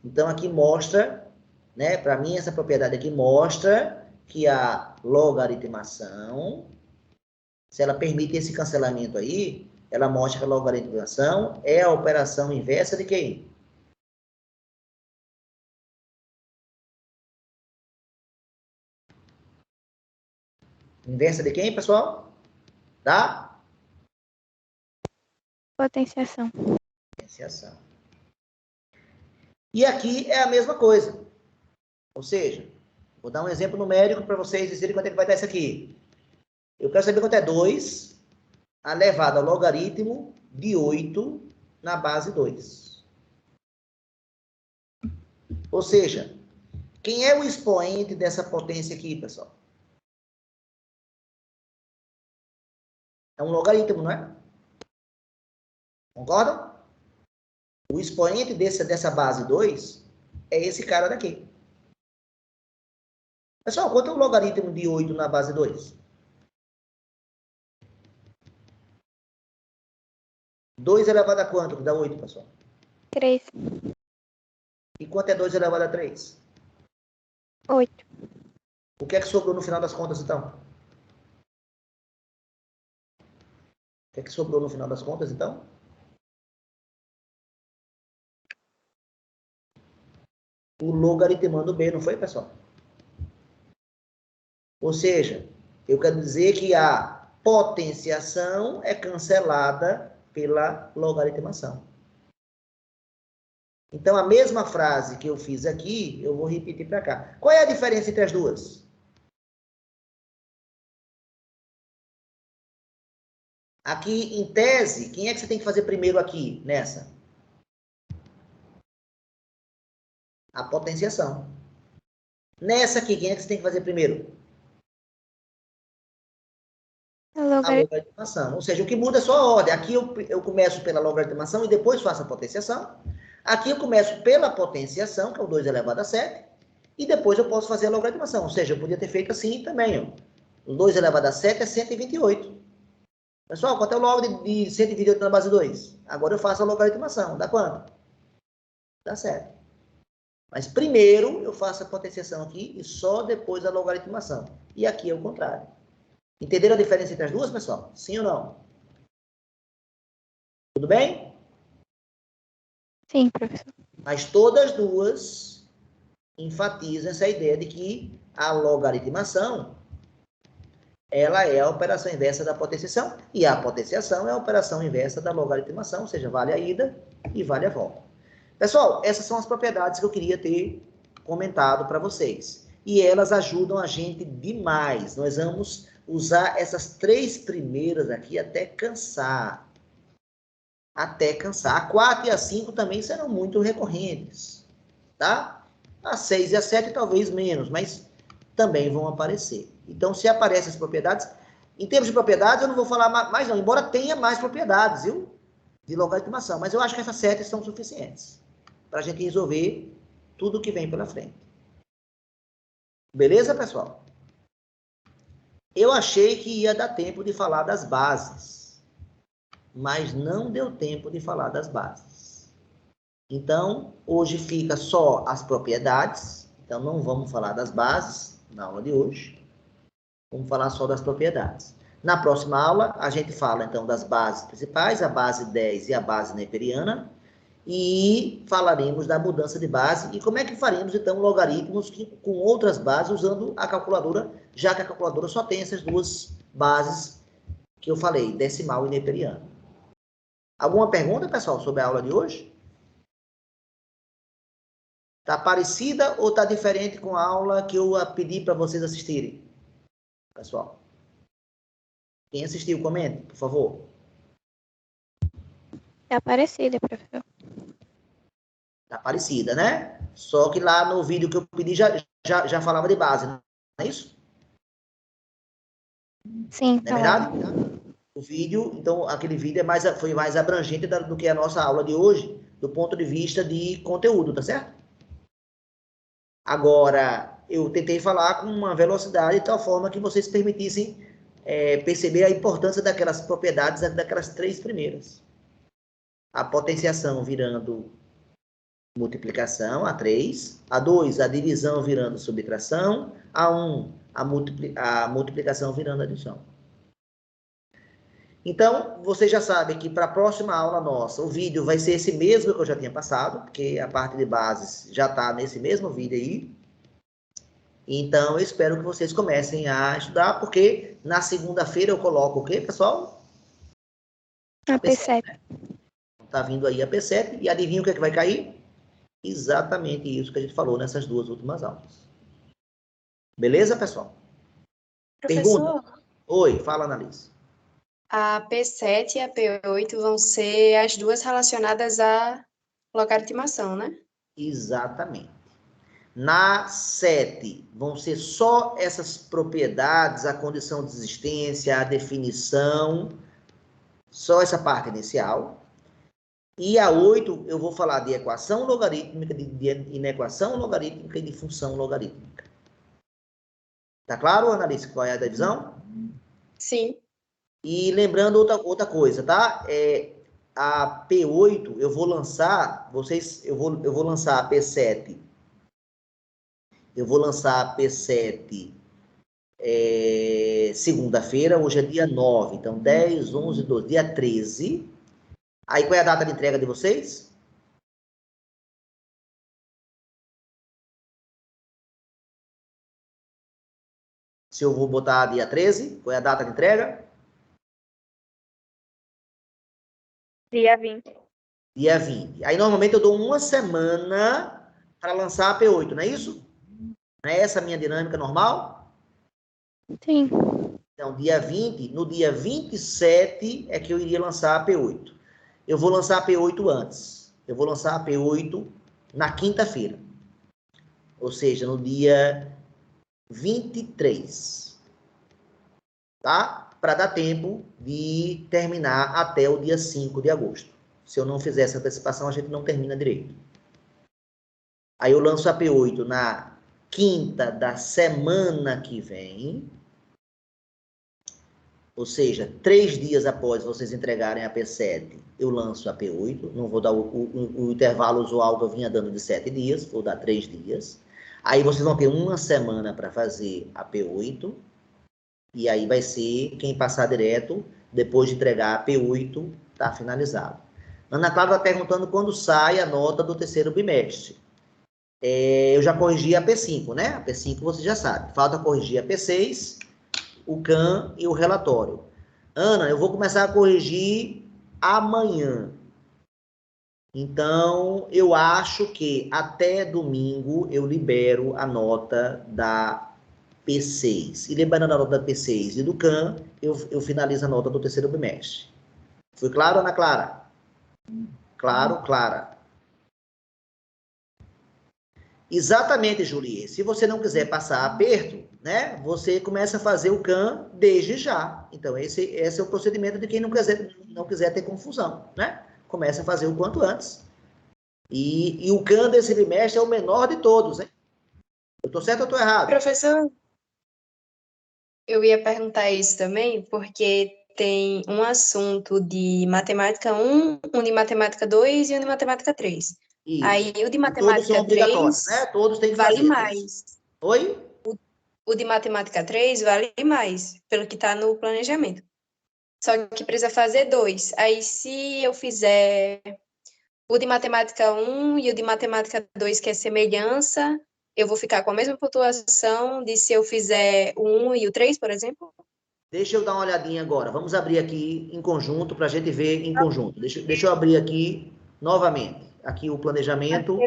Então, aqui mostra, né, para mim, essa propriedade aqui mostra que a logaritmação, se ela permite esse cancelamento aí, ela mostra que a logaritmação é a operação inversa de quem? Inversa de quem, pessoal? Da potenciação. Potenciação. E aqui é a mesma coisa. Ou seja, vou dar um exemplo numérico para vocês dizerem quanto é que vai dar isso aqui. Eu quero saber quanto é 2 elevado ao logaritmo de 8 na base 2. Ou seja, quem é o expoente dessa potência aqui, pessoal? É um logaritmo, não é? Concordam? O expoente dessa base 2 é esse cara daqui. Pessoal, quanto é o logaritmo de 8 na base 2? 2 elevado a quanto que dá 8, pessoal? 3. E quanto é 2 elevado a 3? 8. O que é que sobrou no final das contas, então? O que é que sobrou no final das contas, então? O logaritmando B, não foi, pessoal? Ou seja, eu quero dizer que a potenciação é cancelada pela logaritmação. Então, a mesma frase que eu fiz aqui, eu vou repetir para cá. Qual é a diferença entre as duas? Aqui, em tese, quem é que você tem que fazer primeiro aqui, nessa? A potenciação. Nessa aqui, quem é que você tem que fazer primeiro? A logaritmação. Ou seja, o que muda é só a ordem. Aqui eu começo pela logaritmação e depois faço a potenciação. Aqui eu começo pela potenciação, que é o 2 elevado a 7, e depois eu posso fazer a logaritmação. Ou seja, eu podia ter feito assim também. Ó. O 2 elevado a 7 é 128. Pessoal, quanto é o log de 128 na base 2? Agora eu faço a logaritmação. Dá quanto? Dá 7. Mas primeiro eu faço a potenciação aqui e só depois a logaritmação. E aqui é o contrário. Entenderam a diferença entre as duas, pessoal? Sim ou não? Tudo bem? Sim, professor. Mas todas as duas enfatizam essa ideia de que a logaritmação ela é a operação inversa da potenciação e a potenciação é a operação inversa da logaritmação, ou seja, vale a ida e vale a volta. Pessoal, essas são as propriedades que eu queria ter comentado para vocês. E elas ajudam a gente demais. Nós vamos usar essas 3 primeiras aqui até cansar. Até cansar. A 4 e a 5 também serão muito recorrentes. Tá? A 6 e a 7 talvez menos, mas também vão aparecer. Então, se aparecem as propriedades... Em termos de propriedades, eu não vou falar mais não, embora tenha mais propriedades, viu? De logaritmação. Mas eu acho que essas 7 são suficientes para a gente resolver tudo que vem pela frente. Beleza, pessoal? Eu achei que ia dar tempo de falar das bases, mas não deu tempo de falar das bases. Então, hoje fica só as propriedades, então não vamos falar das bases na aula de hoje, vamos falar só das propriedades. Na próxima aula, a gente fala então das bases principais, a base 10 e a base neperiana, e falaremos da mudança de base e como é que faremos, então, logaritmos com outras bases usando a calculadora, já que a calculadora só tem essas duas bases que eu falei, decimal e neperiano. Alguma pergunta, pessoal, sobre a aula de hoje? Está parecida ou está diferente com a aula que eu pedi para vocês assistirem? Pessoal, quem assistiu, comente, por favor. Tá parecida, professor. Tá parecida, né? Só que lá no vídeo que eu pedi já falava de base, não é isso? Sim, Não é verdade? O vídeo, então, aquele vídeo foi mais abrangente do que a nossa aula de hoje, do ponto de vista de conteúdo, tá certo? Agora, eu tentei falar com uma velocidade de tal forma que vocês permitissem perceber a importância daquelas propriedades, daquelas 3 primeiras. A potenciação virando multiplicação, a 3, a 2, a divisão virando subtração, a 1, a multiplicação virando adição. Então, vocês já sabem que para a próxima aula nossa, o vídeo vai ser esse mesmo que eu já tinha passado, porque a parte de bases já está nesse mesmo vídeo aí. Então, eu espero que vocês comecem a estudar, porque na segunda-feira eu coloco o quê, pessoal? A P7. Né? Está vindo aí a P7 e adivinha o que é que vai cair? Exatamente isso que a gente falou nessas duas últimas aulas. Beleza, pessoal? Professor, Pergunta? Oi, fala, Annalise. a P7 e a P8 vão ser as duas relacionadas à logaritmação, né? Exatamente. Na 7, vão ser só essas propriedades, a condição de existência, a definição, só essa parte inicial. E a 8, eu vou falar de equação logarítmica, de inequação logarítmica e de função logarítmica. Tá claro, Annalise, qual é a divisão? Sim. E lembrando outra coisa, tá? A P8, eu vou lançar, eu vou lançar a P7. Eu vou lançar a P7 segunda-feira, hoje é dia 9, então 10, 11, 12, dia 13. Aí qual é a data de entrega de vocês? Se eu vou botar dia 13, qual é a data de entrega? Dia 20. Dia 20. Aí normalmente eu dou uma semana para lançar a P8, não é isso? Não é essa a minha dinâmica normal? Sim. Então, dia 20, no dia 27 é que eu iria lançar a P8. Eu vou lançar a P8 antes. Eu vou lançar a P8 na quinta-feira. Ou seja, no dia 23. Tá? Para dar tempo de terminar até o dia 5 de agosto. Se eu não fizer essa antecipação, a gente não termina direito. Aí eu lanço a P8 na quinta da semana que vem. Ou seja, 3 dias após vocês entregarem a P7, eu lanço a P8. Não vou dar o intervalo usual que eu vinha dando de 7 dias, vou dar 3 dias. Aí vocês vão ter uma semana para fazer a P8. E aí vai ser quem passar direto, depois de entregar a P8, está finalizado. Ana Clara está perguntando quando sai a nota do terceiro bimestre. Eu já corrigi a P5, né? A P5 você já sabe. Falta corrigir a P6, o CAM e o relatório. Ana, eu vou começar a corrigir amanhã. Então, eu acho que até domingo eu libero a nota da P6. E liberando a nota da P6 e do CAM, eu finalizo a nota do terceiro bimestre. Foi claro, Ana Clara? Claro, Clara. Exatamente, Julie. Se você não quiser passar aperto, né, você começa a fazer o CAM desde já. Então, esse é o procedimento de quem não quiser ter confusão, né? Começa a fazer o quanto antes. E o CAM desse bimestre é o menor de todos, hein? Eu tô certo ou tô errado? Professor, eu ia perguntar isso também, porque tem um assunto de matemática 1, um de matemática 2 e um de matemática 3. Isso. Aí o de E todos são matemática obrigatórios, 3 né? Todos têm que vale fazer. mais. Oi? O de matemática 3 vale mais, pelo que está no planejamento. Só que precisa fazer 2. Aí, se eu fizer o de matemática 1 e o de matemática 2, que é semelhança, eu vou ficar com a mesma pontuação de se eu fizer o 1 e o 3, por exemplo? Deixa eu dar uma olhadinha agora. Vamos abrir aqui em conjunto para a gente ver em conjunto. Deixa eu abrir aqui novamente. Aqui o planejamento.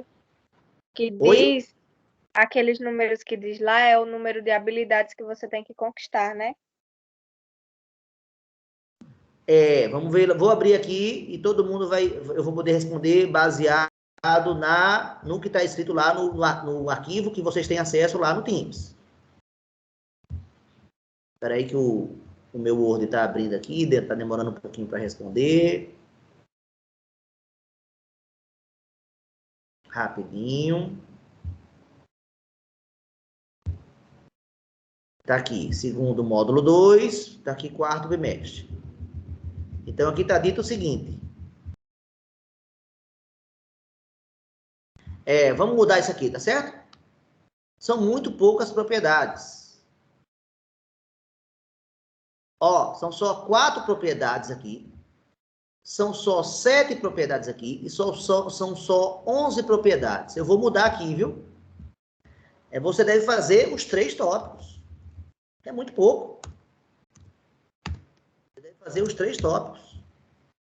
Que Oi? diz, aqueles números que diz lá é o número de habilidades que você tem que conquistar, né? Vamos ver. Vou abrir aqui e todo mundo eu vou poder responder baseado no que está escrito lá no arquivo que vocês têm acesso lá no Teams. Espera aí que o meu Word está abrindo aqui, está demorando um pouquinho para responder. Rapidinho. Está aqui, segundo módulo 2, está aqui quarto bimestre. Então, aqui está dito o seguinte. Vamos mudar isso aqui, tá certo? São muito poucas propriedades. Ó, são só 4 propriedades aqui. São só 7 propriedades aqui. E são só 11 propriedades. Eu vou mudar aqui, viu? Você deve fazer os 3 tópicos. É muito pouco. Você deve fazer os 3 tópicos.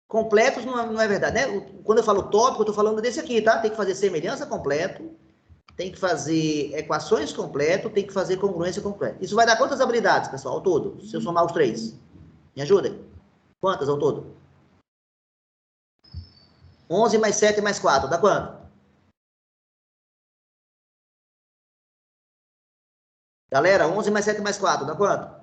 Completos não é verdade, né? Quando eu falo tópico, eu estou falando desse aqui, tá? Tem que fazer semelhança completo, tem que fazer equações completo, tem que fazer congruência completa. Isso vai dar quantas habilidades, pessoal, ao todo? Se eu somar os três. Me ajudem. Quantas ao todo? 11 mais 7 mais 4, dá quanto? Galera, 11 mais 7 mais 4, dá quanto?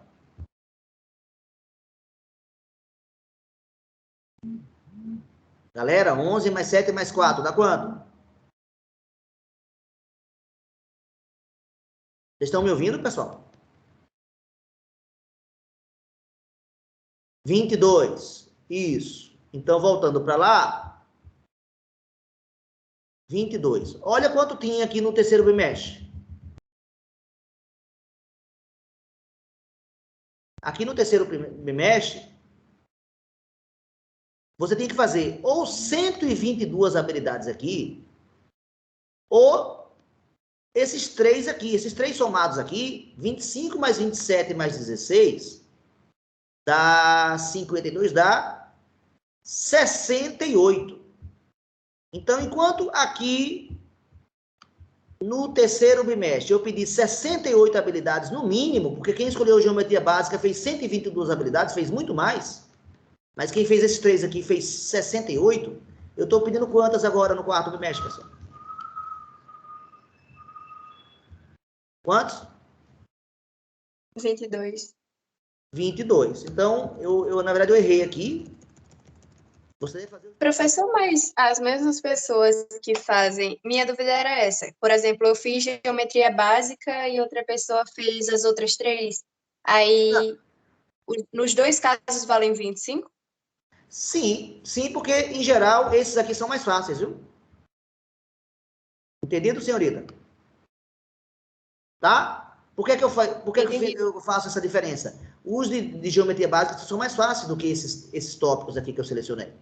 Galera, 11 mais 7 mais 4, dá quanto? Vocês estão me ouvindo, pessoal? 22. Isso. Então, voltando para lá, 22. Olha quanto tinha aqui no terceiro bimestre. Aqui no terceiro bimestre, você tem que fazer ou 122 habilidades aqui, ou esses três aqui, esses três somados aqui, 25 mais 27 mais 16, dá 52, dá 68. Então, enquanto aqui no terceiro bimestre eu pedi 68 habilidades no mínimo, porque quem escolheu geometria básica fez 122 habilidades, fez muito mais, mas quem fez esses três aqui fez 68, eu estou pedindo quantas agora no quarto bimestre, pessoal? Quantos? 22. 22. Então, na verdade, eu errei aqui. Você deve fazer... Professor, mas as mesmas pessoas que fazem... Minha dúvida era essa. Por exemplo, eu fiz geometria básica e outra pessoa fez as outras três. Aí, nos dois casos, valem 25? Sim, sim, porque, em geral, esses aqui são mais fáceis, viu? Entendido, senhorita? Tá? Por que eu faço essa diferença? Os de geometria básica são mais fáceis do que esses tópicos aqui que eu selecionei.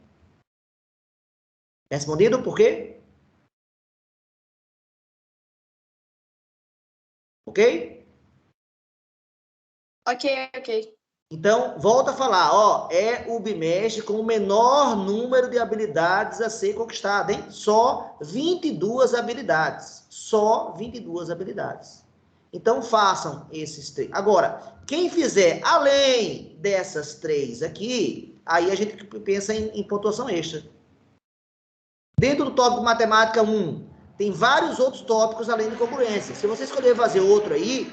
Respondido? Por quê? Ok? Ok. Então, volta a falar, ó, é o bimestre com o menor número de habilidades a ser conquistado, hein? Só 22 habilidades. Só 22 habilidades. Então, façam esses três. Agora, quem fizer além dessas três aqui, aí a gente pensa em pontuação extra. Dentro do tópico matemática 1, tem vários outros tópicos além de congruência. Se você escolher fazer outro aí,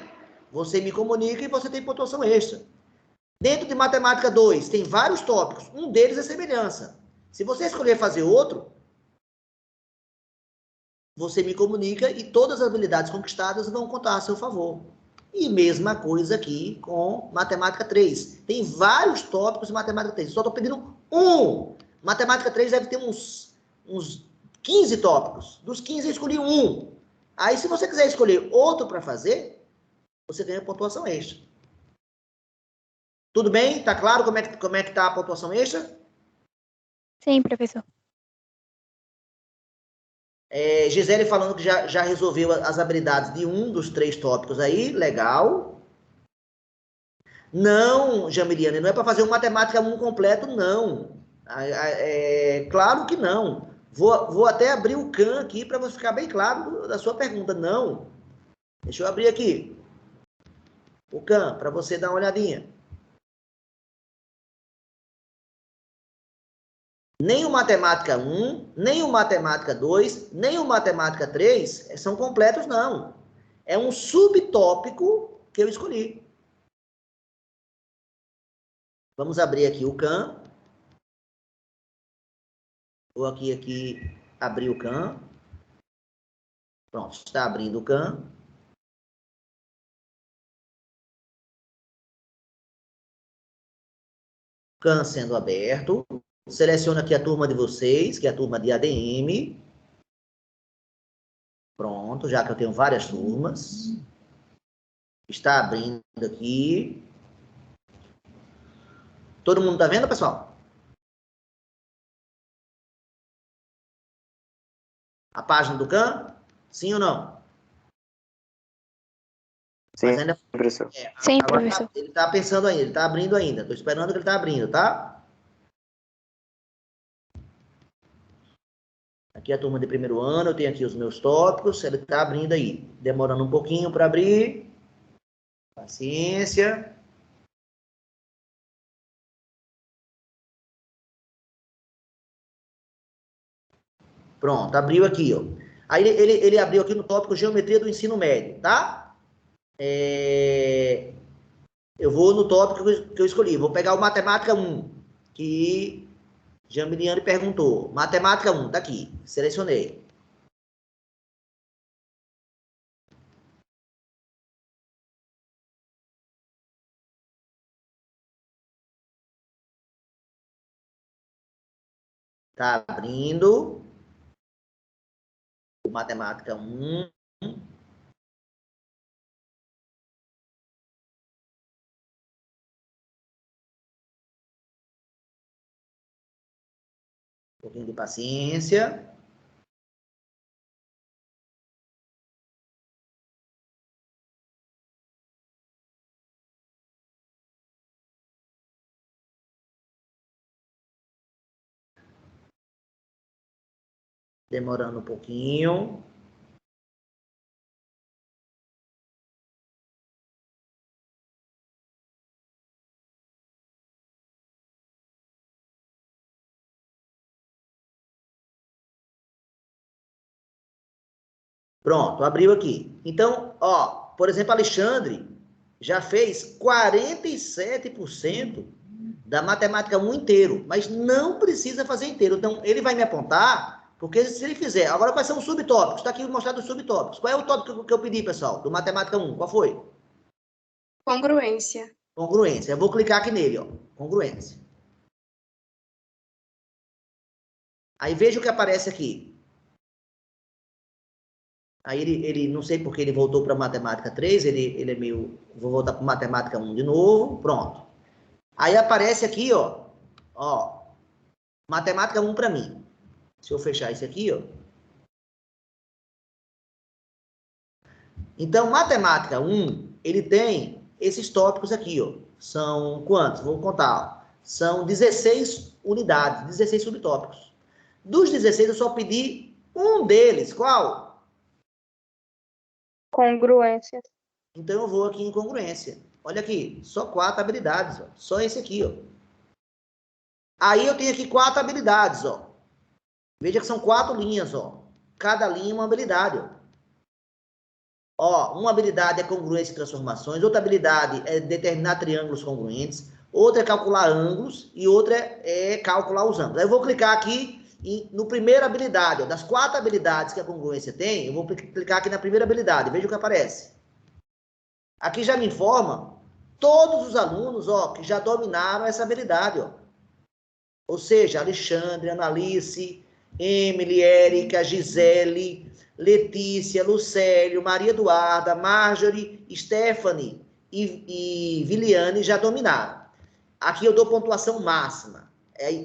você me comunica e você tem pontuação extra. Dentro de matemática 2, tem vários tópicos. Um deles é semelhança. Se você escolher fazer outro, você me comunica e todas as habilidades conquistadas vão contar a seu favor. E mesma coisa aqui com matemática 3. Tem vários tópicos de matemática 3. Só estou pedindo um. Matemática 3 deve ter uns 15 tópicos. Dos 15 eu escolhi um. Aí, se você quiser escolher outro para fazer, você ganha pontuação extra. Tudo bem? Tá claro como é que tá a pontuação extra? Sim, professor. Gisele falando que já resolveu as habilidades de um dos três tópicos aí, legal. Não, Jamiliane, não é para fazer um matemática 1 completo, não. Claro que não. Vou até abrir o CAN aqui para você ficar bem claro da sua pergunta. Não. Deixa eu abrir aqui o CAN para você dar uma olhadinha. Nem o Matemática 1, nem o Matemática 2, nem o Matemática 3 são completos, não. É um subtópico que eu escolhi. Vamos abrir aqui o CAN. Vou aqui abrir o CAN. Pronto, está abrindo o CAN. CAN sendo aberto. Seleciona aqui a turma de vocês, que é a turma de ADM. Pronto, já que eu tenho várias turmas. Está abrindo aqui. Todo mundo está vendo, pessoal? A página do CAN? Sim ou não? Sim, Mas ainda... professor. Sim, agora professor. ele está pensando ainda, ele está abrindo ainda. Estou esperando que ele está abrindo, tá? Aqui é a turma de primeiro ano, eu tenho aqui os meus tópicos, ele está abrindo aí. Demorando um pouquinho para abrir. Paciência. Pronto, abriu aqui, ó. Aí ele abriu aqui no tópico Geometria do Ensino Médio, tá? Eu vou no tópico que eu escolhi. Vou pegar o Matemática 1, que Jamiliane perguntou. Matemática 1, tá aqui. Selecionei. Tá abrindo. Matemática 1. Um pouquinho de paciência. Demorando um pouquinho. Pronto, abriu aqui. Então, ó, por exemplo, Alexandre já fez 47% da matemática 1 inteiro, mas não precisa fazer inteiro. Então, ele vai me apontar, porque se ele fizer... Agora, quais são os subtópicos? Está aqui mostrado os subtópicos. Qual é o tópico que eu pedi, pessoal, do matemática 1? Qual foi? Congruência. Congruência. Eu vou clicar aqui nele, ó. Congruência. Aí veja o que aparece aqui. Aí ele não sei porque ele voltou para matemática 3, ele é meio... Vou voltar para matemática 1 de novo, pronto. Aí aparece aqui, ó, matemática 1 para mim. Se eu fechar isso aqui, ó. Então, matemática 1, ele tem esses tópicos aqui, ó. São quantos? Vou contar, ó. São 16 unidades, 16 subtópicos. Dos 16, eu só pedi um deles. Qual? Congruência. Então, eu vou aqui em congruência. Olha aqui, só 4 habilidades, ó. Só esse aqui, ó. Aí eu tenho aqui 4 habilidades, ó. Veja que são 4 linhas, ó. Cada linha é uma habilidade, ó. Ó, uma habilidade é congruência e transformações, outra habilidade é determinar triângulos congruentes, outra é calcular ângulos e outra é calcular os ângulos. Aí eu vou clicar aqui no primeira habilidade, ó. Das 4 habilidades que a congruência tem, eu vou clicar aqui na primeira habilidade. Veja o que aparece. Aqui já me informa todos os alunos, ó, que já dominaram essa habilidade, ó. Ou seja, Alexandre, Analice, Emily, Érica, Gisele, Letícia, Lucélio, Maria Eduarda, Marjorie, Stephanie e Viliane já dominaram. Aqui eu dou pontuação máxima.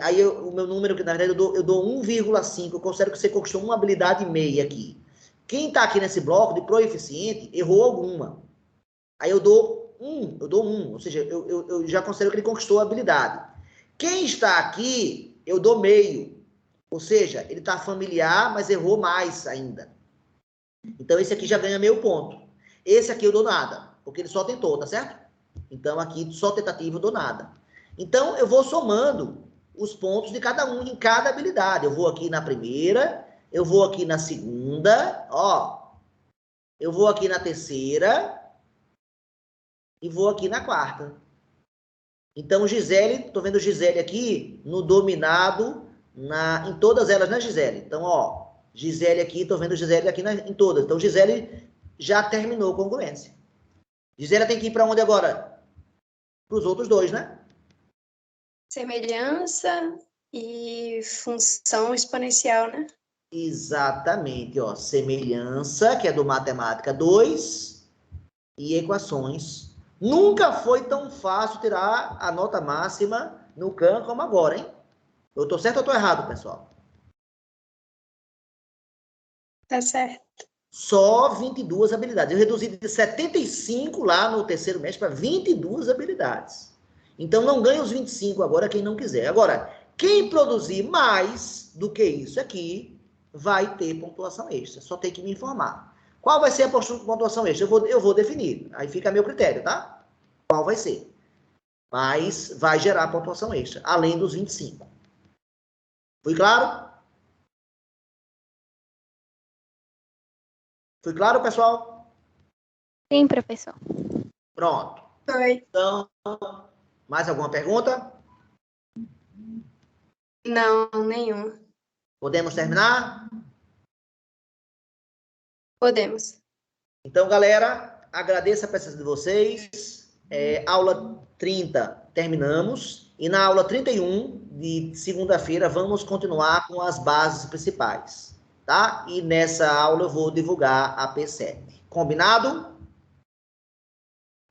Aí o meu número, que na verdade eu dou 1,5. Eu considero que você conquistou uma habilidade e meia aqui. Quem está aqui nesse bloco de proeficiente errou alguma. Aí eu dou 1, ou seja, eu já considero que ele conquistou a habilidade. Quem está aqui, eu dou meio. Ou seja, ele está familiar, mas errou mais ainda. Então, esse aqui já ganha meio ponto. Esse aqui eu dou nada, porque ele só tentou, tá certo? Então, aqui, só tentativa eu dou nada. Então, eu vou somando os pontos de cada um, em cada habilidade. Eu vou aqui na primeira, eu vou aqui na segunda, ó. Eu vou aqui na terceira e vou aqui na quarta. Então, Gisele, tô vendo Gisele aqui no dominado, em todas elas, né, Gisele? Então, ó, Gisele aqui, tô vendo Gisele aqui em todas. Então, Gisele já terminou a congruência. Gisele tem que ir para onde agora? Para os outros dois, né? Semelhança e função exponencial, né? Exatamente, ó. Semelhança, que é do Matemática 2, e equações. Nunca foi tão fácil tirar a nota máxima no CAN como agora, hein? Eu tô certo ou tô errado, pessoal? Tá certo. Só 22 habilidades. Eu reduzi de 75 lá no terceiro mês para 22 habilidades. Então, não ganha os 25 agora quem não quiser. Agora, quem produzir mais do que isso aqui, vai ter pontuação extra. Só tem que me informar. Qual vai ser a pontuação extra? Eu vou definir. Aí fica a meu critério, tá? Qual vai ser? Mas vai gerar pontuação extra, além dos 25. Foi claro? Foi claro, pessoal? Sim, professor. Pronto. Foi. Então, mais alguma pergunta? Não, nenhuma. Podemos terminar? Podemos. Então, galera, agradeço a presença de vocês. Aula 30, terminamos. E na aula 31, de segunda-feira, vamos continuar com as bases principais, tá? E nessa aula eu vou divulgar a P7. Combinado?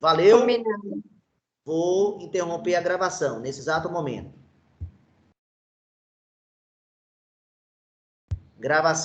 Valeu. Combinado. Vou interromper a gravação nesse exato momento. Gravação.